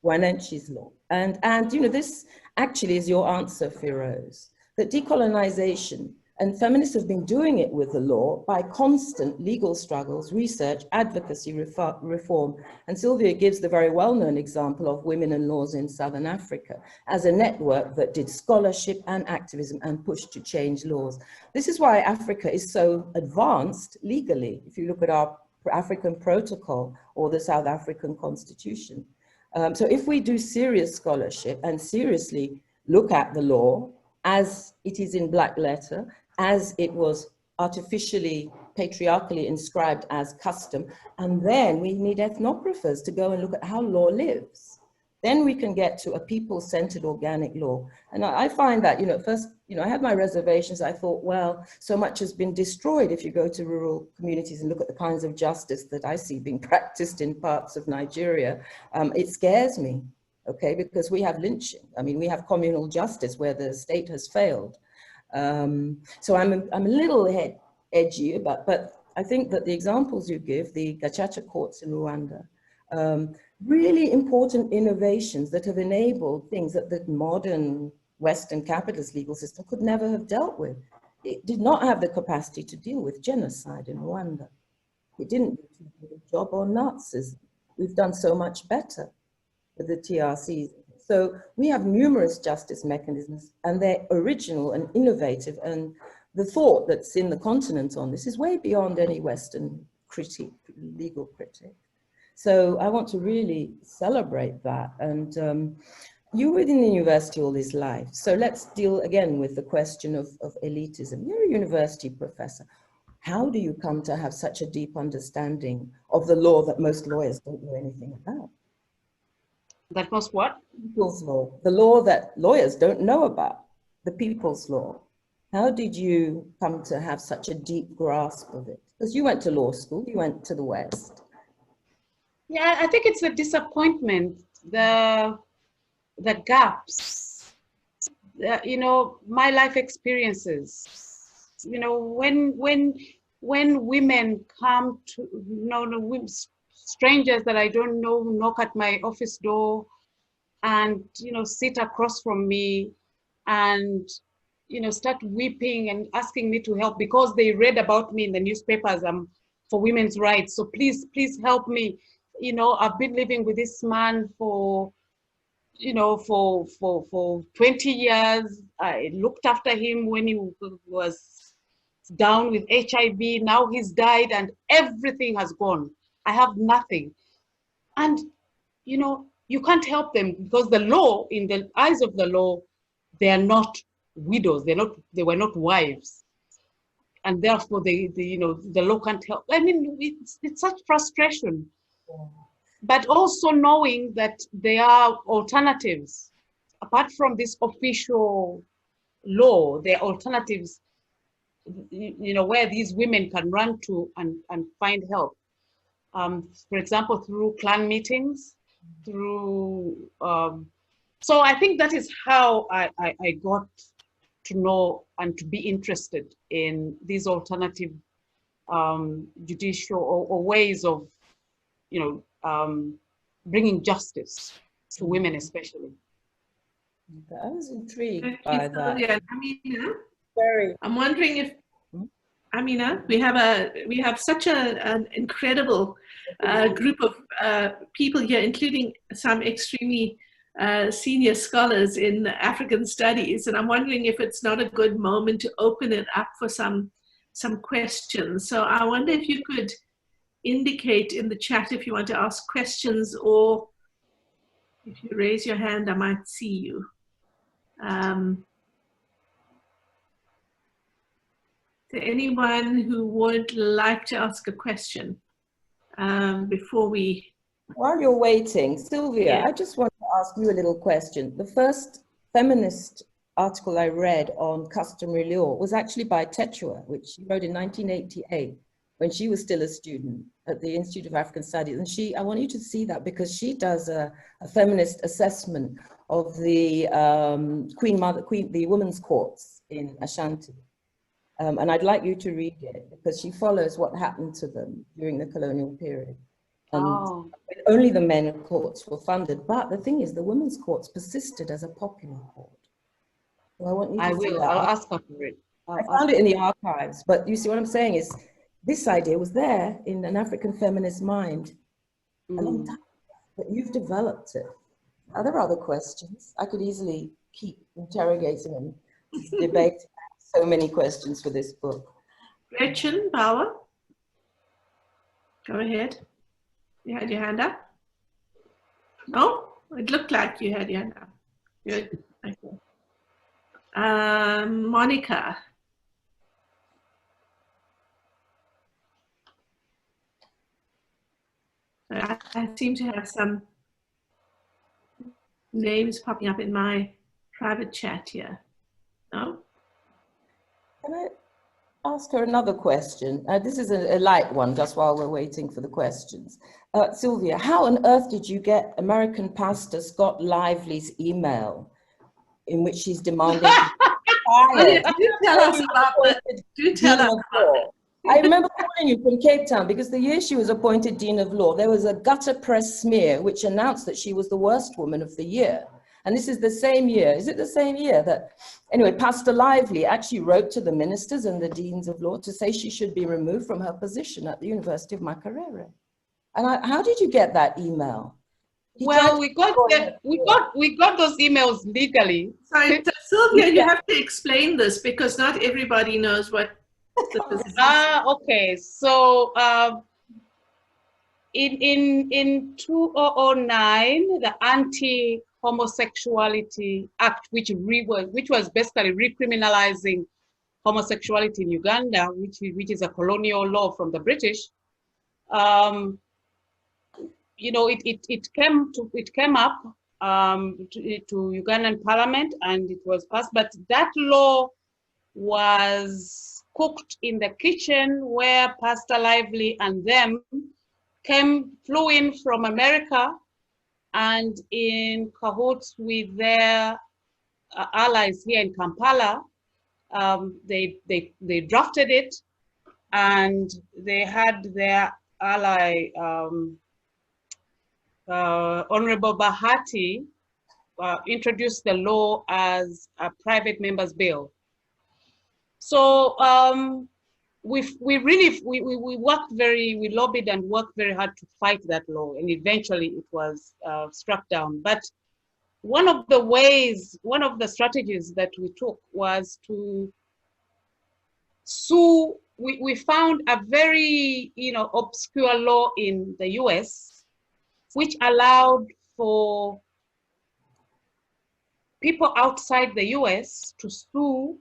Wananchi's law. And you know, this actually is your answer, Firoz, that decolonization, and feminists have been doing it with the law by constant legal struggles, research, advocacy, reform. And Sylvia gives the very well-known example of Women and Laws in Southern Africa as a network that did scholarship and activism and pushed to change laws. This is why Africa is so advanced legally. If you look at our African protocol or the South African constitution. So if we do serious scholarship and seriously look at the law as it is in black letter, as it was artificially, patriarchally inscribed as custom, and then we need ethnographers to go and look at how law lives. Then we can get to a people-centered organic law. And I find that, you know, first, you know, I had my reservations. I thought, well, so much has been destroyed if you go to rural communities and look at the kinds of justice that I see being practiced in parts of Nigeria. It scares me, okay, because we have lynching. I mean, we have communal justice where the state has failed. So I'm a little edgy, but I think that the examples you give, the Gacaca courts in Rwanda, really important innovations that have enabled things that the modern Western capitalist legal system could never have dealt with. It did not have the capacity to deal with genocide in Rwanda. It didn't do a good job on Nazis. We've done so much better with the TRCs. So we have numerous justice mechanisms and they're original and innovative, and the thought that's in the continent on this is way beyond any Western critique, legal critique. So I want to really celebrate that. And you were in the university all this life. So let's deal again with the question of elitism. You're a university professor. How do you come to have such a deep understanding of the law that most lawyers don't know anything about? That was what? People's law. The law that lawyers don't know about, the people's law. How did you come to have such a deep grasp of it? Because you went to law school, you went to the West. Yeah, I think it's a disappointment, the gaps, you know, my life experiences. You know, when women come to, you know, strangers that I don't know knock at my office door and, you know, sit across from me and, you know, start weeping and asking me to help because they read about me in the newspapers for women's rights. So please help me. You know, I've been living with this man for, you know, for 20 years. I looked after him when he was down with HIV. Now he's died and everything has gone. I have nothing. And, you know, you can't help them because the law, in the eyes of the law, they are not widows. They were not wives. And therefore, you know, the law can't help. I mean, it's such frustration. But also knowing that there are alternatives. Apart from this official law, there are alternatives, you know, where these women can run to and find help. For example, through clan meetings, through, so I think that is how I got to know and to be interested in these alternative judicial or ways of, you know, bringing justice to women especially. I was intrigued by that. Yeah, Amina, I'm wondering if, Amina, we have such an incredible group of people here, including some extremely senior scholars in African studies, and I'm wondering if it's not a good moment to open it up for some questions. So I wonder if you could indicate in the chat if you want to ask questions, or if you raise your hand, I might see you. Is there anyone who would like to ask a question before we... While you're waiting, Sylvia, Yeah. I just want to ask you a little question. The first feminist article I read on customary law was actually by Tetua, which she wrote in 1988 when she was still a student at the Institute of African Studies. And I want you to see that, because she does a feminist assessment of the the women's courts in Ashanti. And I'd like you to read it, because she follows what happened to them during the colonial period. And only the men courts were funded. But the thing is, the women's courts persisted as a popular court. So I want you to see that. I'll ask her for it. I found it in the archives, but you see what I'm saying is, this idea was there in an African feminist mind a long time ago, but you've developed it. Are there other questions? I could easily keep interrogating and debating. So many questions for this book. Gretchen Bauer, go ahead. You had your hand up? No? It looked like you had your hand up. Good. Okay. Monica. I seem to have some names popping up in my private chat here. No? Can I ask her another question? This is a light one, just while we're waiting for the questions. Sylvia, how on earth did you get American pastor Scott Lively's email in which she's demanding do tell us about it. Do tell us about it. I remember calling you from Cape Town, because the year she was appointed Dean of Law, there was a gutter press smear which announced that she was the worst woman of the year. And this is the same year, is it the same year that, anyway, Pastor Lively actually wrote to the ministers and the deans of law to say she should be removed from her position at the University of Makerere. And how did you get that email? Well, we got those emails legally. Sorry, Sylvia, you have to explain this, because not everybody knows what the position is. Okay. So in 2009, the Anti-Homosexuality Act, which was basically recriminalizing homosexuality in Uganda, which is a colonial law from the British. You know, it came up to Ugandan Parliament, and it was passed. But that law was cooked in the kitchen, where Pastor Lively and them flew in from America, and in cahoots with their allies here in Kampala, they drafted it, and they had their ally, Honorable Bahati, introduced the law as a private member's bill. So we lobbied and worked very hard to fight that law, and eventually it was struck down. But one of the strategies that we took was to sue. We found a very, obscure law in the US, which allowed for people outside the US to sue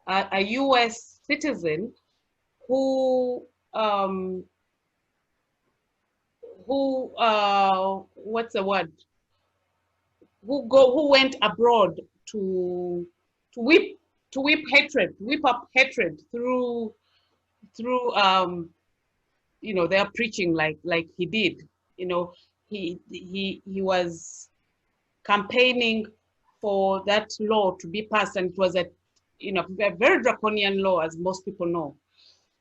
a US citizen who went abroad to whip up hatred through their preaching, like he did. He was campaigning for that law to be passed, and it was a very draconian law, as most people know.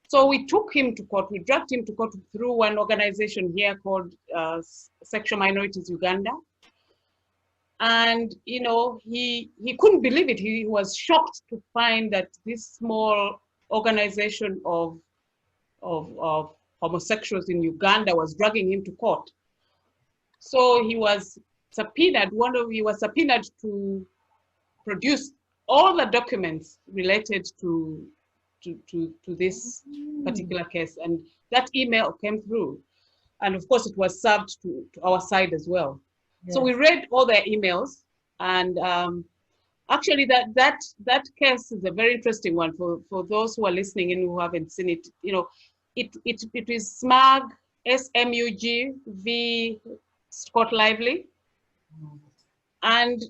So we took him to court. We dragged him to court through one organization here called Sexual Minorities Uganda. And he couldn't believe it. He was shocked to find that this small organization of homosexuals in Uganda was dragging him to court. So he was subpoenaed, he was subpoenaed to produce all the documents related to this particular case. And that email came through. And of course, it was served to our side as well. Yes. So we read all their emails, and actually that case is a very interesting one for those who are listening and who haven't seen it. You know, it is SMUG, SMUG v. Scott Lively. And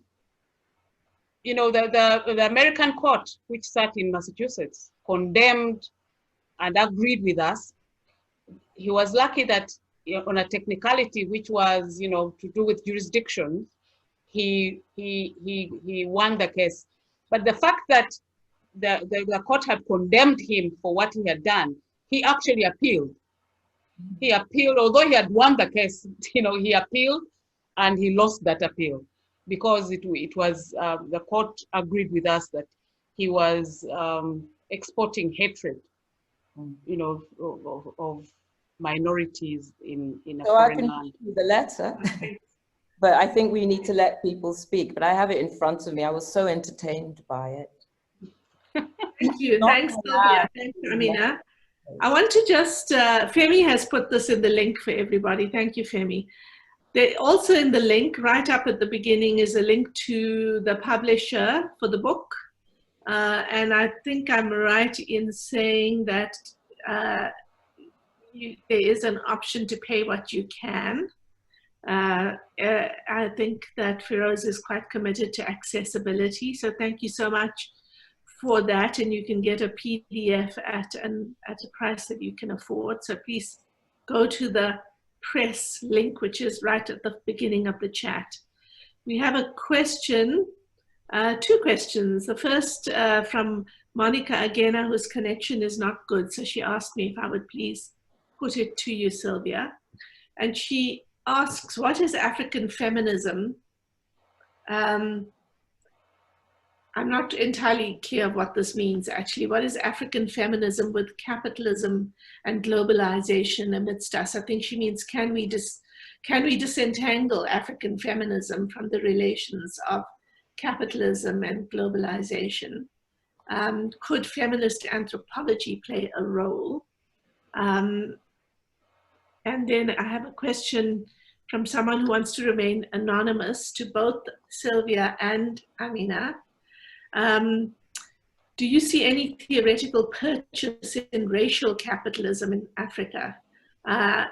you know, the American court, which sat in Massachusetts, condemned and agreed with us. He was lucky that, you know, on a technicality which was, you know, to do with jurisdiction, he won the case. But the fact that the court had condemned him for what he had done, he actually appealed. He appealed, although he had won the case, you know, he appealed and he lost that appeal, because it was, the court agreed with us that he was exporting hatred, you know, of minorities in a foreign land. So I can give you the letter, but I think we need to let people speak. But I have it in front of me. I was so entertained by it. Thank you. Thanks, Sylvia. Thanks, Amina. I want to just, Femi has put this in the link for everybody. Thank you, Femi. Also in the link, right up at the beginning, is a link to the publisher for the book. And I think I'm right in saying that there is an option to pay what you can. I think that Feroz is quite committed to accessibility. So thank you so much for that. And you can get a PDF at a price that you can afford. So please go to the press link, which is right at the beginning of the chat. We have a question, two questions. The first from Monica Agena, whose connection is not good. So she asked me if I would please put it to you, Sylvia. And she asks, what is African feminism? I'm not entirely clear what this means, actually. What is African feminism with capitalism and globalization amidst us? I think she means, can we disentangle African feminism from the relations of capitalism and globalization? Could feminist anthropology play a role? And then I have a question from someone who wants to remain anonymous to both Sylvia and Amina. Do you see any theoretical purchase in racial capitalism in Africa? I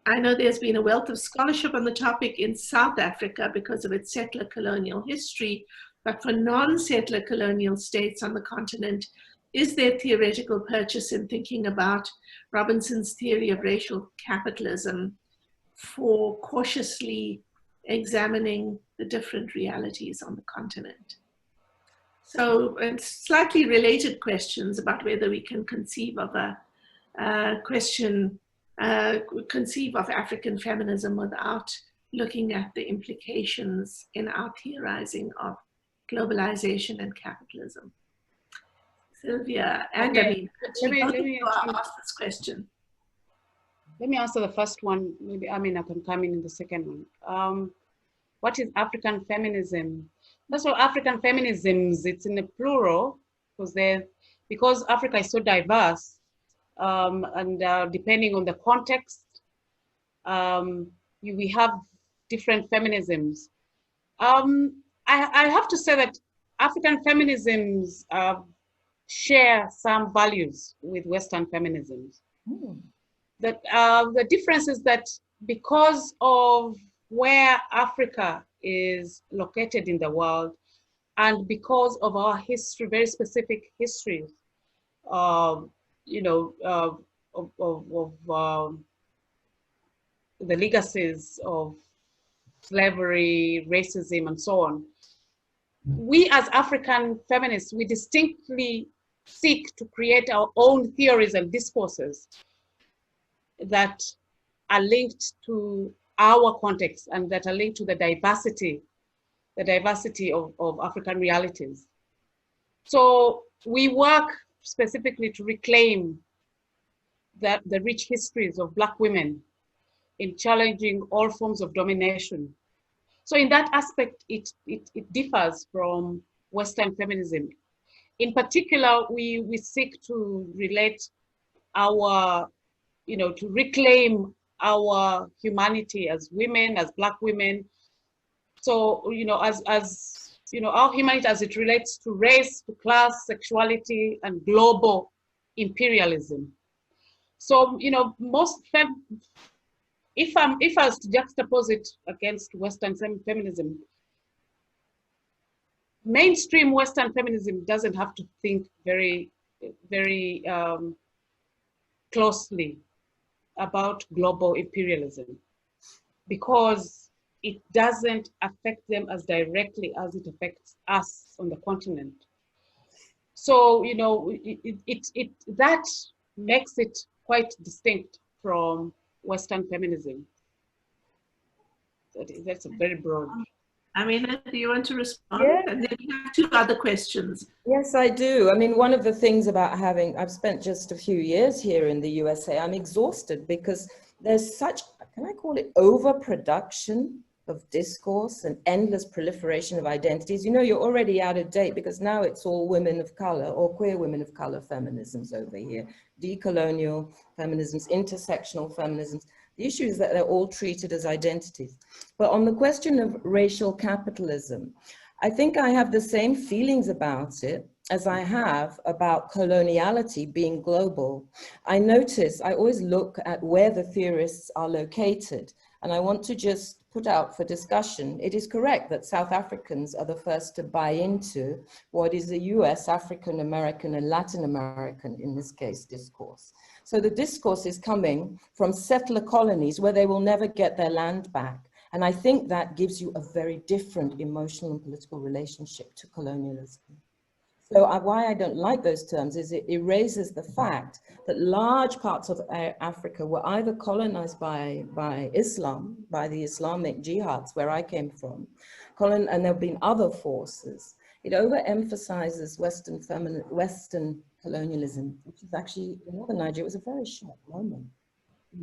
know there's been a wealth of scholarship on the topic in South Africa because of its settler colonial history, but for non-settler colonial states on the continent, is there theoretical purchase in thinking about Robinson's theory of racial capitalism for cautiously examining the different realities on the continent? So slightly related questions about whether we can conceive of conceive of African feminism without looking at the implications in our theorizing of globalization and capitalism. Sylvia and Amina, let me ask this question. Let me answer the first one. Maybe Amina can come in the second one. What is African feminism? That's all. African feminisms, it's in the plural because Africa is so diverse, and depending on the context, we have different feminisms. I have to say that African feminisms share some values with Western feminisms. That the difference is that because of where Africa is located in the world, and because of our history, very specific history, you know, the legacies of slavery, racism, and so on, we as African feminists, we distinctly seek to create our own theories and discourses that are linked to our context and that are linked to the diversity of African realities. So we work specifically to reclaim the rich histories of Black women in challenging all forms of domination. So in that aspect, it differs from Western feminism. In particular, we seek to relate our, to reclaim our humanity as women, as Black women. So, our humanity as it relates to race, to class, sexuality, and global imperialism. So, if I was to juxtapose it against Western feminism, mainstream Western feminism doesn't have to think very, very closely about global imperialism, because it doesn't affect them as directly as it affects us on the continent. So, that makes it quite distinct from Western feminism. That's a very broad. Amina, do you want to respond? Yeah. And then we have two other questions. Yes, I do. I mean, one of the things about I've spent just a few years here in the USA, I'm exhausted because there's such, can I call it overproduction of discourse and endless proliferation of identities. You're already out of date because now it's all women of color or queer women of color feminisms over here, decolonial feminisms, intersectional feminisms. The issue is that they're all treated as identities. But on the question of racial capitalism, I think I have the same feelings about it as I have about coloniality being global. I always look at where the theorists are located, and I want to just put out for discussion, it is correct that South Africans are the first to buy into what is a US, African American, and Latin American, in this case, discourse. So the discourse is coming from settler colonies where they will never get their land back. And I think that gives you a very different emotional and political relationship to colonialism. So why I don't like those terms is it erases the fact that large parts of Africa were either colonized by Islam, by the Islamic jihads where I came from, and there have been other forces. It overemphasizes Western colonialism, which is actually, in northern Nigeria, it was a very short moment.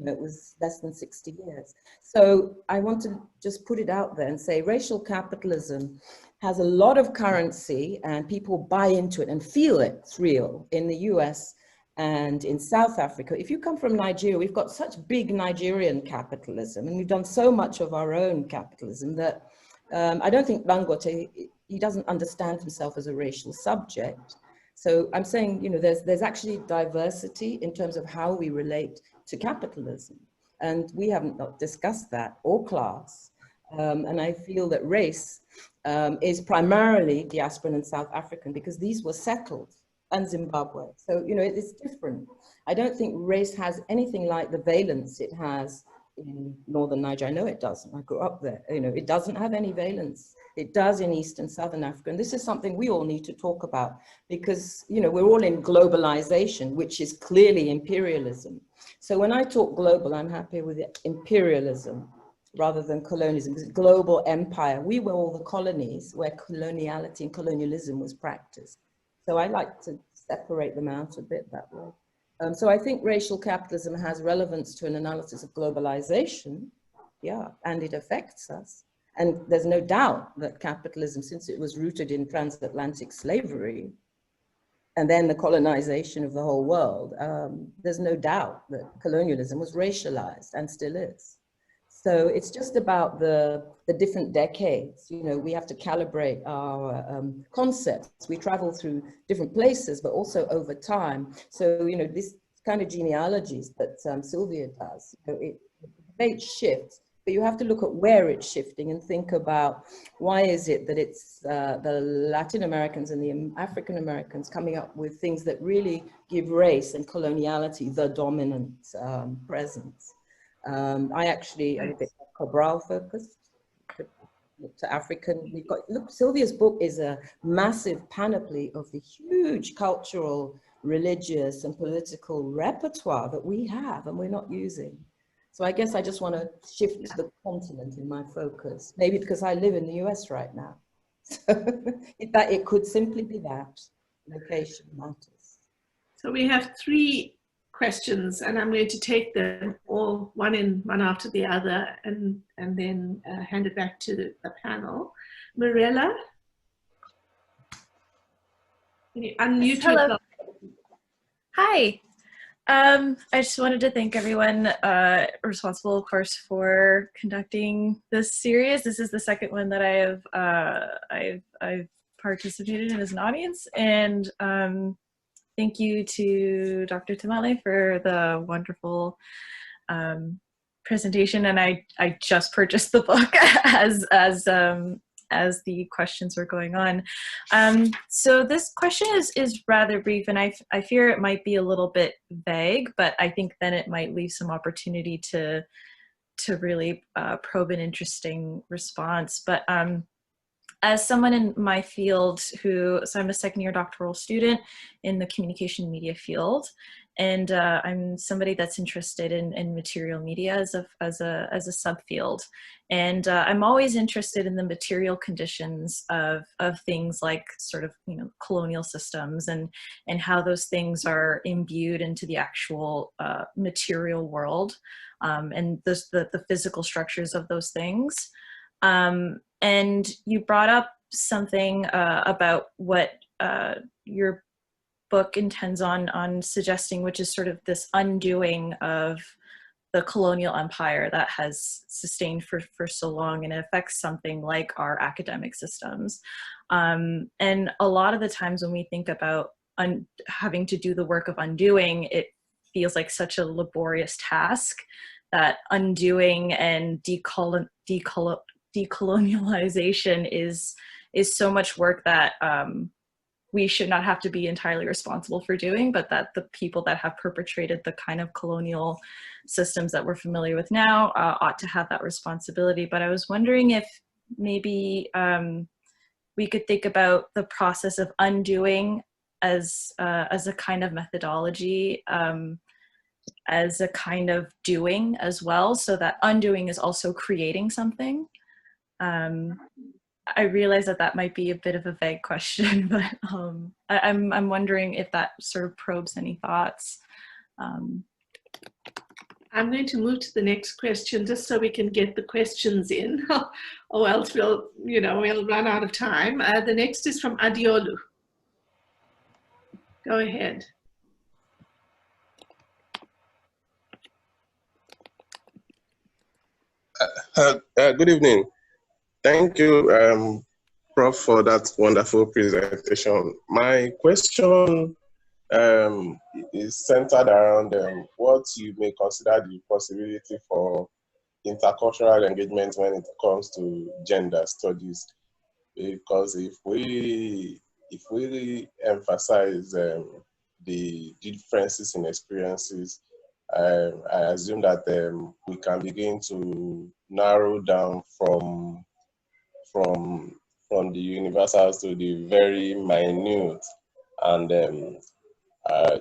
It was less than 60 years. So I want to just put it out there and say racial capitalism has a lot of currency and people buy into it and feel it's real in the US and in South Africa. If you come from Nigeria, we've got such big Nigerian capitalism and we've done so much of our own capitalism that I don't think Dangote, he doesn't understand himself as a racial subject. So I'm saying, there's actually diversity in terms of how we relate to capitalism. And we haven't discussed that, or class. And I feel that race is primarily diasporan and South African because these were settled, and Zimbabwe. So, it's different. I don't think race has anything like the valence it has in northern Nigeria. I know it doesn't. I grew up there. It doesn't have any valence. It does in East and Southern Africa. And this is something we all need to talk about because, we're all in globalization, which is clearly imperialism. So when I talk global, I'm happy with imperialism rather than colonialism. It's global empire. We were all the colonies where coloniality and colonialism was practiced. So I like to separate them out a bit that way. So I think racial capitalism has relevance to an analysis of globalization, yeah, and it affects us. And there's no doubt that capitalism, since it was rooted in transatlantic slavery, and then the colonization of the whole world, there's no doubt that colonialism was racialized and still is. So it's just about the different decades. We have to calibrate our concepts. We travel through different places, but also over time. So, this kind of genealogies that Sylvia does, the debate shifts, but you have to look at where it's shifting and think about why is it that it's the Latin Americans and the African Americans coming up with things that really give race and coloniality the dominant presence. I actually am a bit Cabral focused to African. Look, Sylvia's book is a massive panoply of the huge cultural, religious and political repertoire that we have and we're not using. So I guess I just want to shift to the continent in my focus, maybe because I live in the US right now. So it could simply be that location matters. So we have three questions, and I'm going to take them all one after the other, and then hand it back to the panel. Mirella, can you unmute yourself? Hi. I just wanted to thank everyone responsible, of course, for conducting this series. This is the second one that I've participated in as an audience, and thank you to Dr. Tamale for the wonderful presentation. And I just purchased the book as the questions were going on. So this question is rather brief, and I fear it might be a little bit vague, but I think then it might leave some opportunity to really probe an interesting response. But as someone in my field so I'm a second year doctoral student in the communication media field, and I'm somebody that's interested in material media as a subfield. And I'm always interested in the material conditions of things like sort of, colonial systems and how those things are imbued into the actual material world, and the physical structures of those things. And you brought up something about what your book intends on suggesting, which is sort of this undoing of the colonial empire that has sustained for so long, and it affects something like our academic systems. And a lot of the times when we think about having to do the work of undoing, it feels like such a laborious task that undoing and decolonialization is so much work that we should not have to be entirely responsible for doing, but that the people that have perpetrated the kind of colonial systems that we're familiar with now ought to have that responsibility. But I was wondering if maybe we could think about the process of undoing as a kind of methodology, as a kind of doing as well, so that undoing is also creating something. I realize that might be a bit of a vague question, but I'm wondering if that sort of probes any thoughts. I'm going to move to the next question just so we can get the questions in, or else we'll run out of time. The next is from Adiolu. Go ahead. Good evening. Thank you, Prof, for that wonderful presentation. My question is centered around what you may consider the possibility for intercultural engagement when it comes to gender studies. Because if we emphasize the differences in experiences, I assume that we can begin to narrow down from the universals to the very minute, and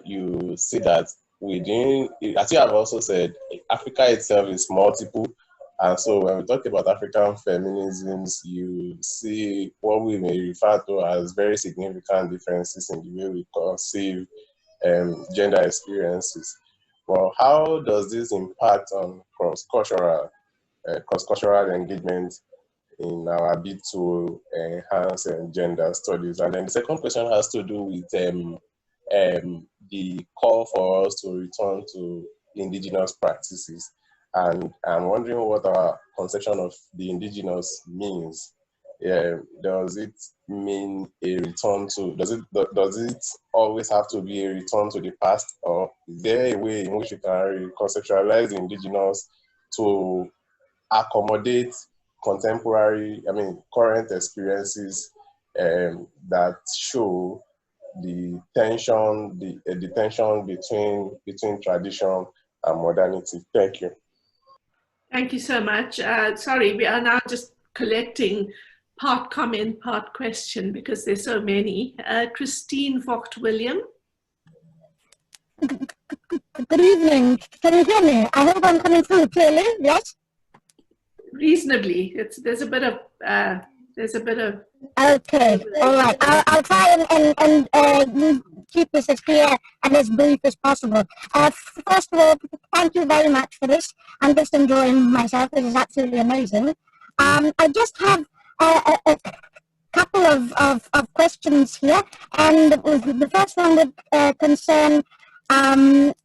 you see that within, as you have also said, Africa itself is multiple, and so when we talk about African feminisms, you see what we may refer to as very significant differences in the way we conceive gender experiences. Well, how does this impact on cross-cultural engagement in our bid to enhance gender studies? And then the second question has to do with the call for us to return to indigenous practices. And I'm wondering what our conception of the indigenous means. Does it mean a return to, does it always have to be a return to the past, or is there a way in which we can conceptualize the indigenous to accommodate current experiences that show the tension between tradition and modernity? Thank you. Thank you so much. Sorry, we are now just collecting part comment, part question, because there's so many. Christine Vogt-William. Good evening. Can you hear me? I hope I'm coming through clearly. Yes. Reasonably. There's a bit of. Okay. All right. I'll try and keep this as clear and as brief as possible. First of all, thank you very much for this. I'm just enjoying myself. This is absolutely amazing. I just have a couple of questions here, and the first one would concern I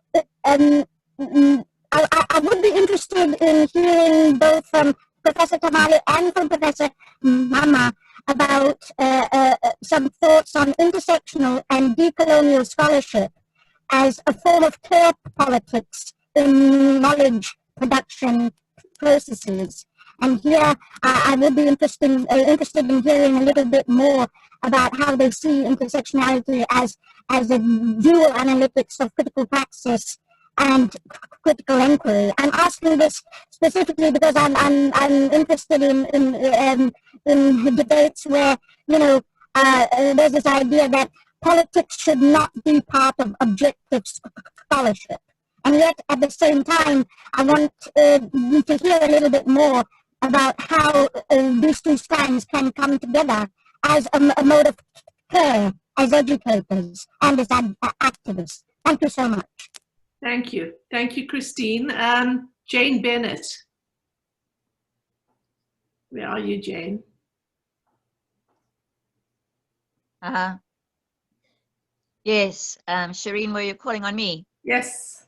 would be interested in hearing both from Professor Tamale and from Professor Mama about some thoughts on intersectional and decolonial scholarship as a form of care politics in knowledge production processes. And here I would be interested in hearing a little bit more about how they see intersectionality as a dual analytics of critical praxis and critical inquiry. I'm asking this specifically because I'm interested in debates where, you know, there's this idea that politics should not be part of objective scholarship. And yet, at the same time, I want to hear a little bit more about how these two strands can come together as a mode of care as educators and as activists. Thank you so much. Thank you. Thank you, Christine. Jane Bennett. Where are you, Jane? Yes, Shireen, were you calling on me? Yes.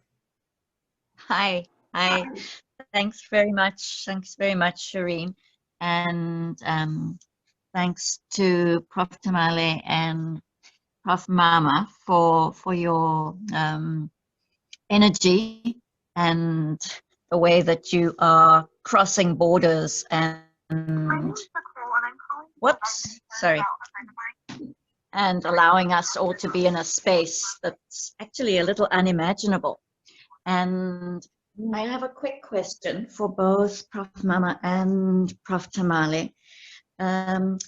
Hi. Thanks very much, Shireen. And thanks to Prof. Tamale and Prof. Mama for your energy and the way that you are crossing borders and and allowing us all to be in a space that's actually a little unimaginable. And I have a quick question for both Prof. Mama and Prof. Tamale.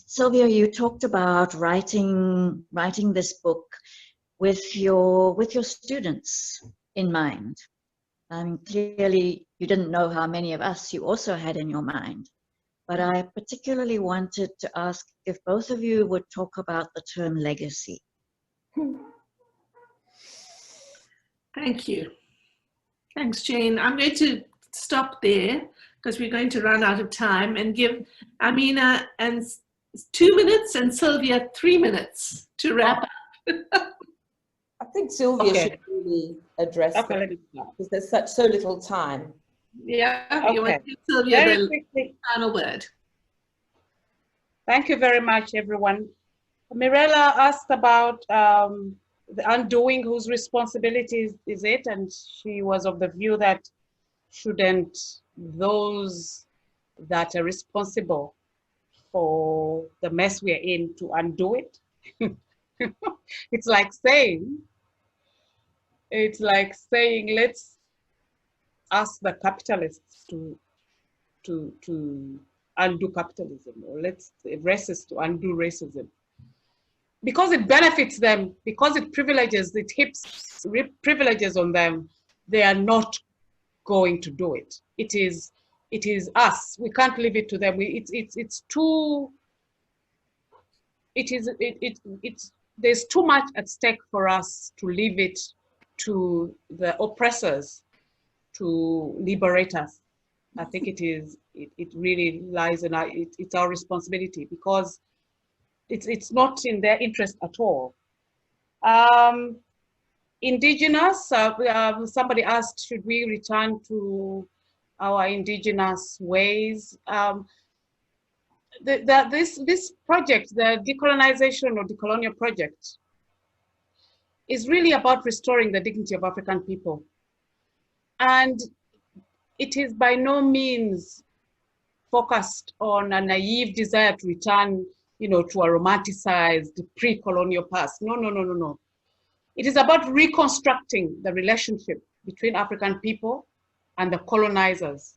Sylvia, you talked about writing this book with your students in mind. Clearly, you didn't know how many of us you also had in your mind. But I particularly wanted to ask if both of you would talk about the term legacy. Thank you. Thanks, Jane. I'm going to stop there because we're going to run out of time and give Amina and 2 minutes and Sylvia 3 minutes to wrap up. I think Sylvia should really address that because there's so little time. Yeah, you want to give Sylvia the final word. Thank you very much, everyone. Mirella asked about the undoing, whose responsibility is it? And she was of the view that shouldn't those that are responsible for the mess we're in to undo it? It's like saying, let's ask the capitalists to undo capitalism, or let's the racists to undo racism. Because it benefits them, because it heaps privileges on them, they are not going to do it. It is us. We can't leave it to them. There's too much at stake for us to leave it to the oppressors to liberate us. I think it really lies in it's our responsibility, because it's not in their interest at all. Indigenous, somebody asked, should we return to our indigenous ways? This project, the Decolonization or Decolonial project, is really about restoring the dignity of African people. And it is by no means focused on a naive desire to return, to a romanticized pre-colonial past. No. It is about reconstructing the relationship between African people and the colonizers.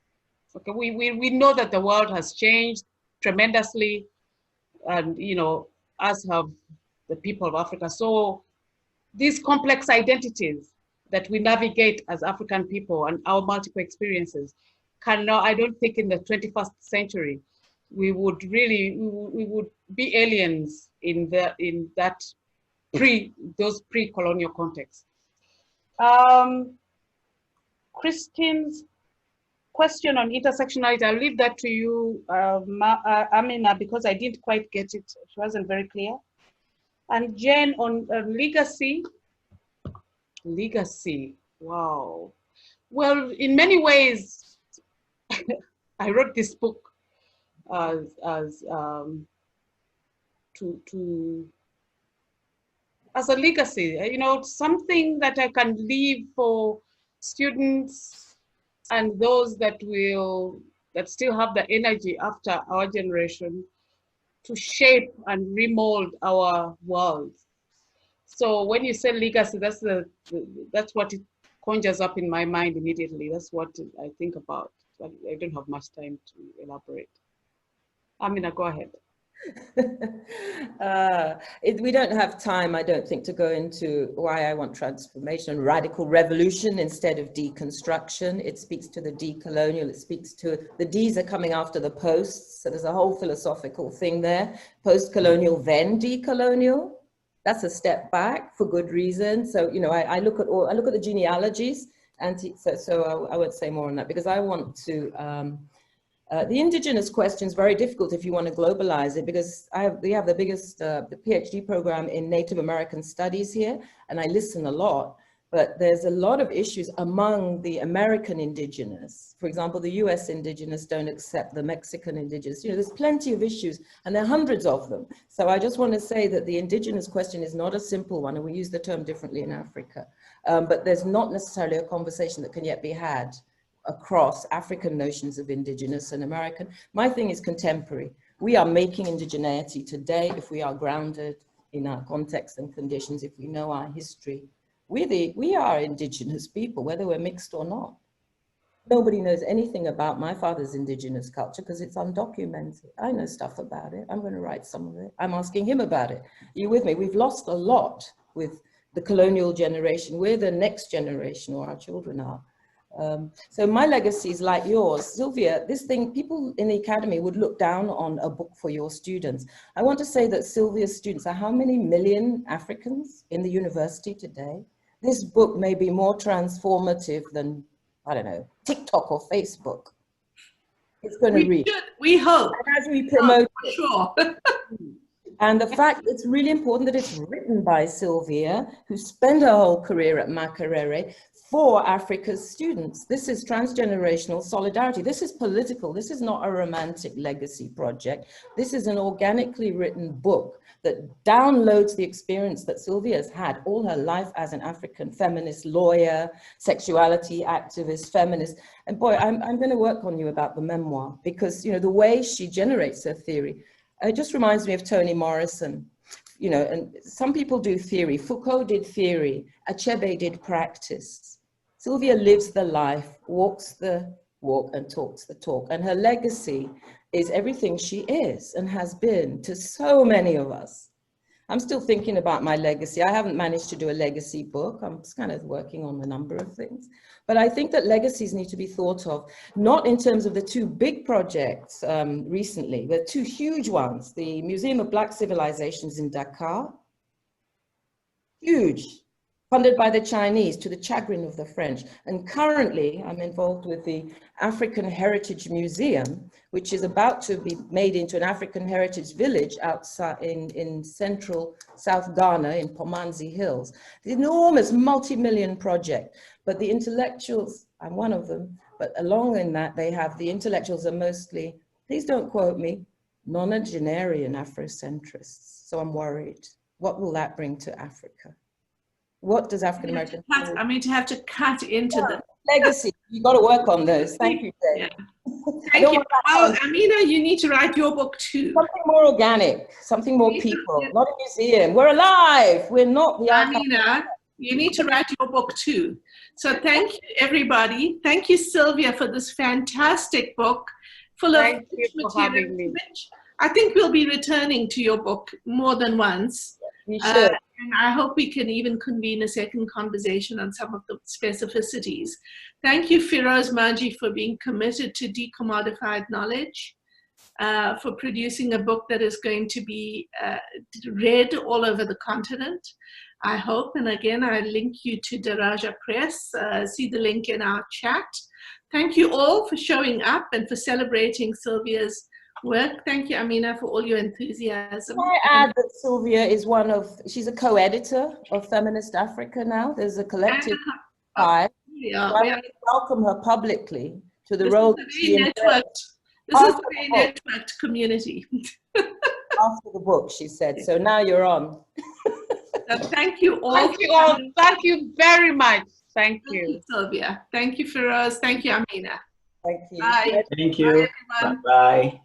Okay, we know that the world has changed tremendously, and as have the people of Africa. So these complex identities that we navigate as African people and our multiple experiences I don't think in the 21st century we would be aliens in that those pre-colonial contexts. Christine's question on intersectionality, I'll leave that to you, Amina, because I didn't quite get it. She wasn't very clear. And Jen on legacy. Legacy, wow. Well, in many ways, I wrote this book as a legacy, you know, something that I can leave for students and those that still have the energy after our generation to shape and remold our world. So when you say legacy, that's what it conjures up in my mind immediately. That's what I think about. But I don't have much time to elaborate. Amina, go ahead. We don't have time, I don't think, to go into why I want transformation and radical revolution instead of deconstruction. It speaks to the decolonial, it speaks to the Ds are coming after the posts. So there's a whole philosophical thing there. Post-colonial, then decolonial. That's a step back for good reason. So, you know, I look at the genealogies, and so I won't say more on that because I want to, the indigenous question is very difficult if you want to globalize it, because we have the biggest the PhD program in Native American studies here, and I listen a lot, but there's a lot of issues among the American indigenous. For example, the US indigenous don't accept the Mexican indigenous. You know, there's plenty of issues, and there are hundreds of them. So I just want to say that the indigenous question is not a simple one, and we use the term differently in Africa. But there's not necessarily a conversation that can yet be had across African notions of indigenous and American. My thing is contemporary. We are making indigeneity today if we are grounded in our context and conditions, if we know our history. We are indigenous people, whether we're mixed or not. Nobody knows anything about my father's indigenous culture because it's undocumented. I know stuff about it. I'm going to write some of it. I'm asking him about it. Are you with me? We've lost a lot with the colonial generation. We're the next generation, or our children are. So my legacy is like yours. Sylvia, this thing, people in the academy would look down on a book for your students. I want to say that Sylvia's students are how many million Africans in the university today? This book may be more transformative than, I don't know, TikTok or Facebook. It's going to reach. We hope. And as we promote it. Sure. And the fact it's really important that it's written by Sylvia, who spent her whole career at Makerere, for Africa's students. This is transgenerational solidarity. This is political. This is not a romantic legacy project. This is an organically written book that downloads the experience that Sylvia has had all her life as an African feminist lawyer, sexuality activist, feminist. And boy, I'm going to work on you about the memoir, because, you know, the way she generates her theory, it just reminds me of Toni Morrison. You know, and some people do theory. Foucault did theory. Achebe did practice. Sylvia lives the life, walks the walk, and talks the talk. And her legacy is everything she is and has been to so many of us. I'm still thinking about my legacy. I haven't managed to do a legacy book. I'm just kind of working on a number of things. But I think that legacies need to be thought of, not in terms of the two big projects recently, the two huge ones, the Museum of Black Civilizations in Dakar, huge, funded by the Chinese to the chagrin of the French. And currently I'm involved with the African Heritage Museum, which is about to be made into an African heritage village outside in central South Ghana in Pomanzi Hills. The enormous multi-million project, but the intellectuals, I'm one of them, but along in that they have, the intellectuals are mostly, please don't quote me, nonagenarian Afrocentrists. So I'm worried. What will that bring to Africa? What does African American? I mean, to have to cut into the legacy. You got to work on those. Thank you, Jane. Yeah. Thank you. Well, Amina, you need to write your book too. Something more organic, something more people, not a museum. We're alive. We're not the Amina, you need to write your book too. So thank you, everybody. Thank you, Sylvia, for this fantastic book full of material. I think we'll be returning to your book more than once. We should. And I hope we can even convene a second conversation on some of the specificities. Thank you, Firoz Maji, for being committed to decommodified knowledge. for producing a book that is going to be read all over the continent, I hope. And again, I link you to Daraja Press. See the link in our chat. Thank you all for showing up and for celebrating Sylvia's work. Thank you, Amina, for all your enthusiasm. Can I add that Sylvia is she's a co-editor of Feminist Africa now. There's a collective five. Yeah, So I welcome her publicly to the role that she This is a very networked community. After the book, she said. So now you're on. Thank you all. Thank you all. Thank you very much. Thank you, Sylvia. Thank you, Feroz. Thank you, Amina. Thank you. Bye. Thank you. Bye, everyone. Bye.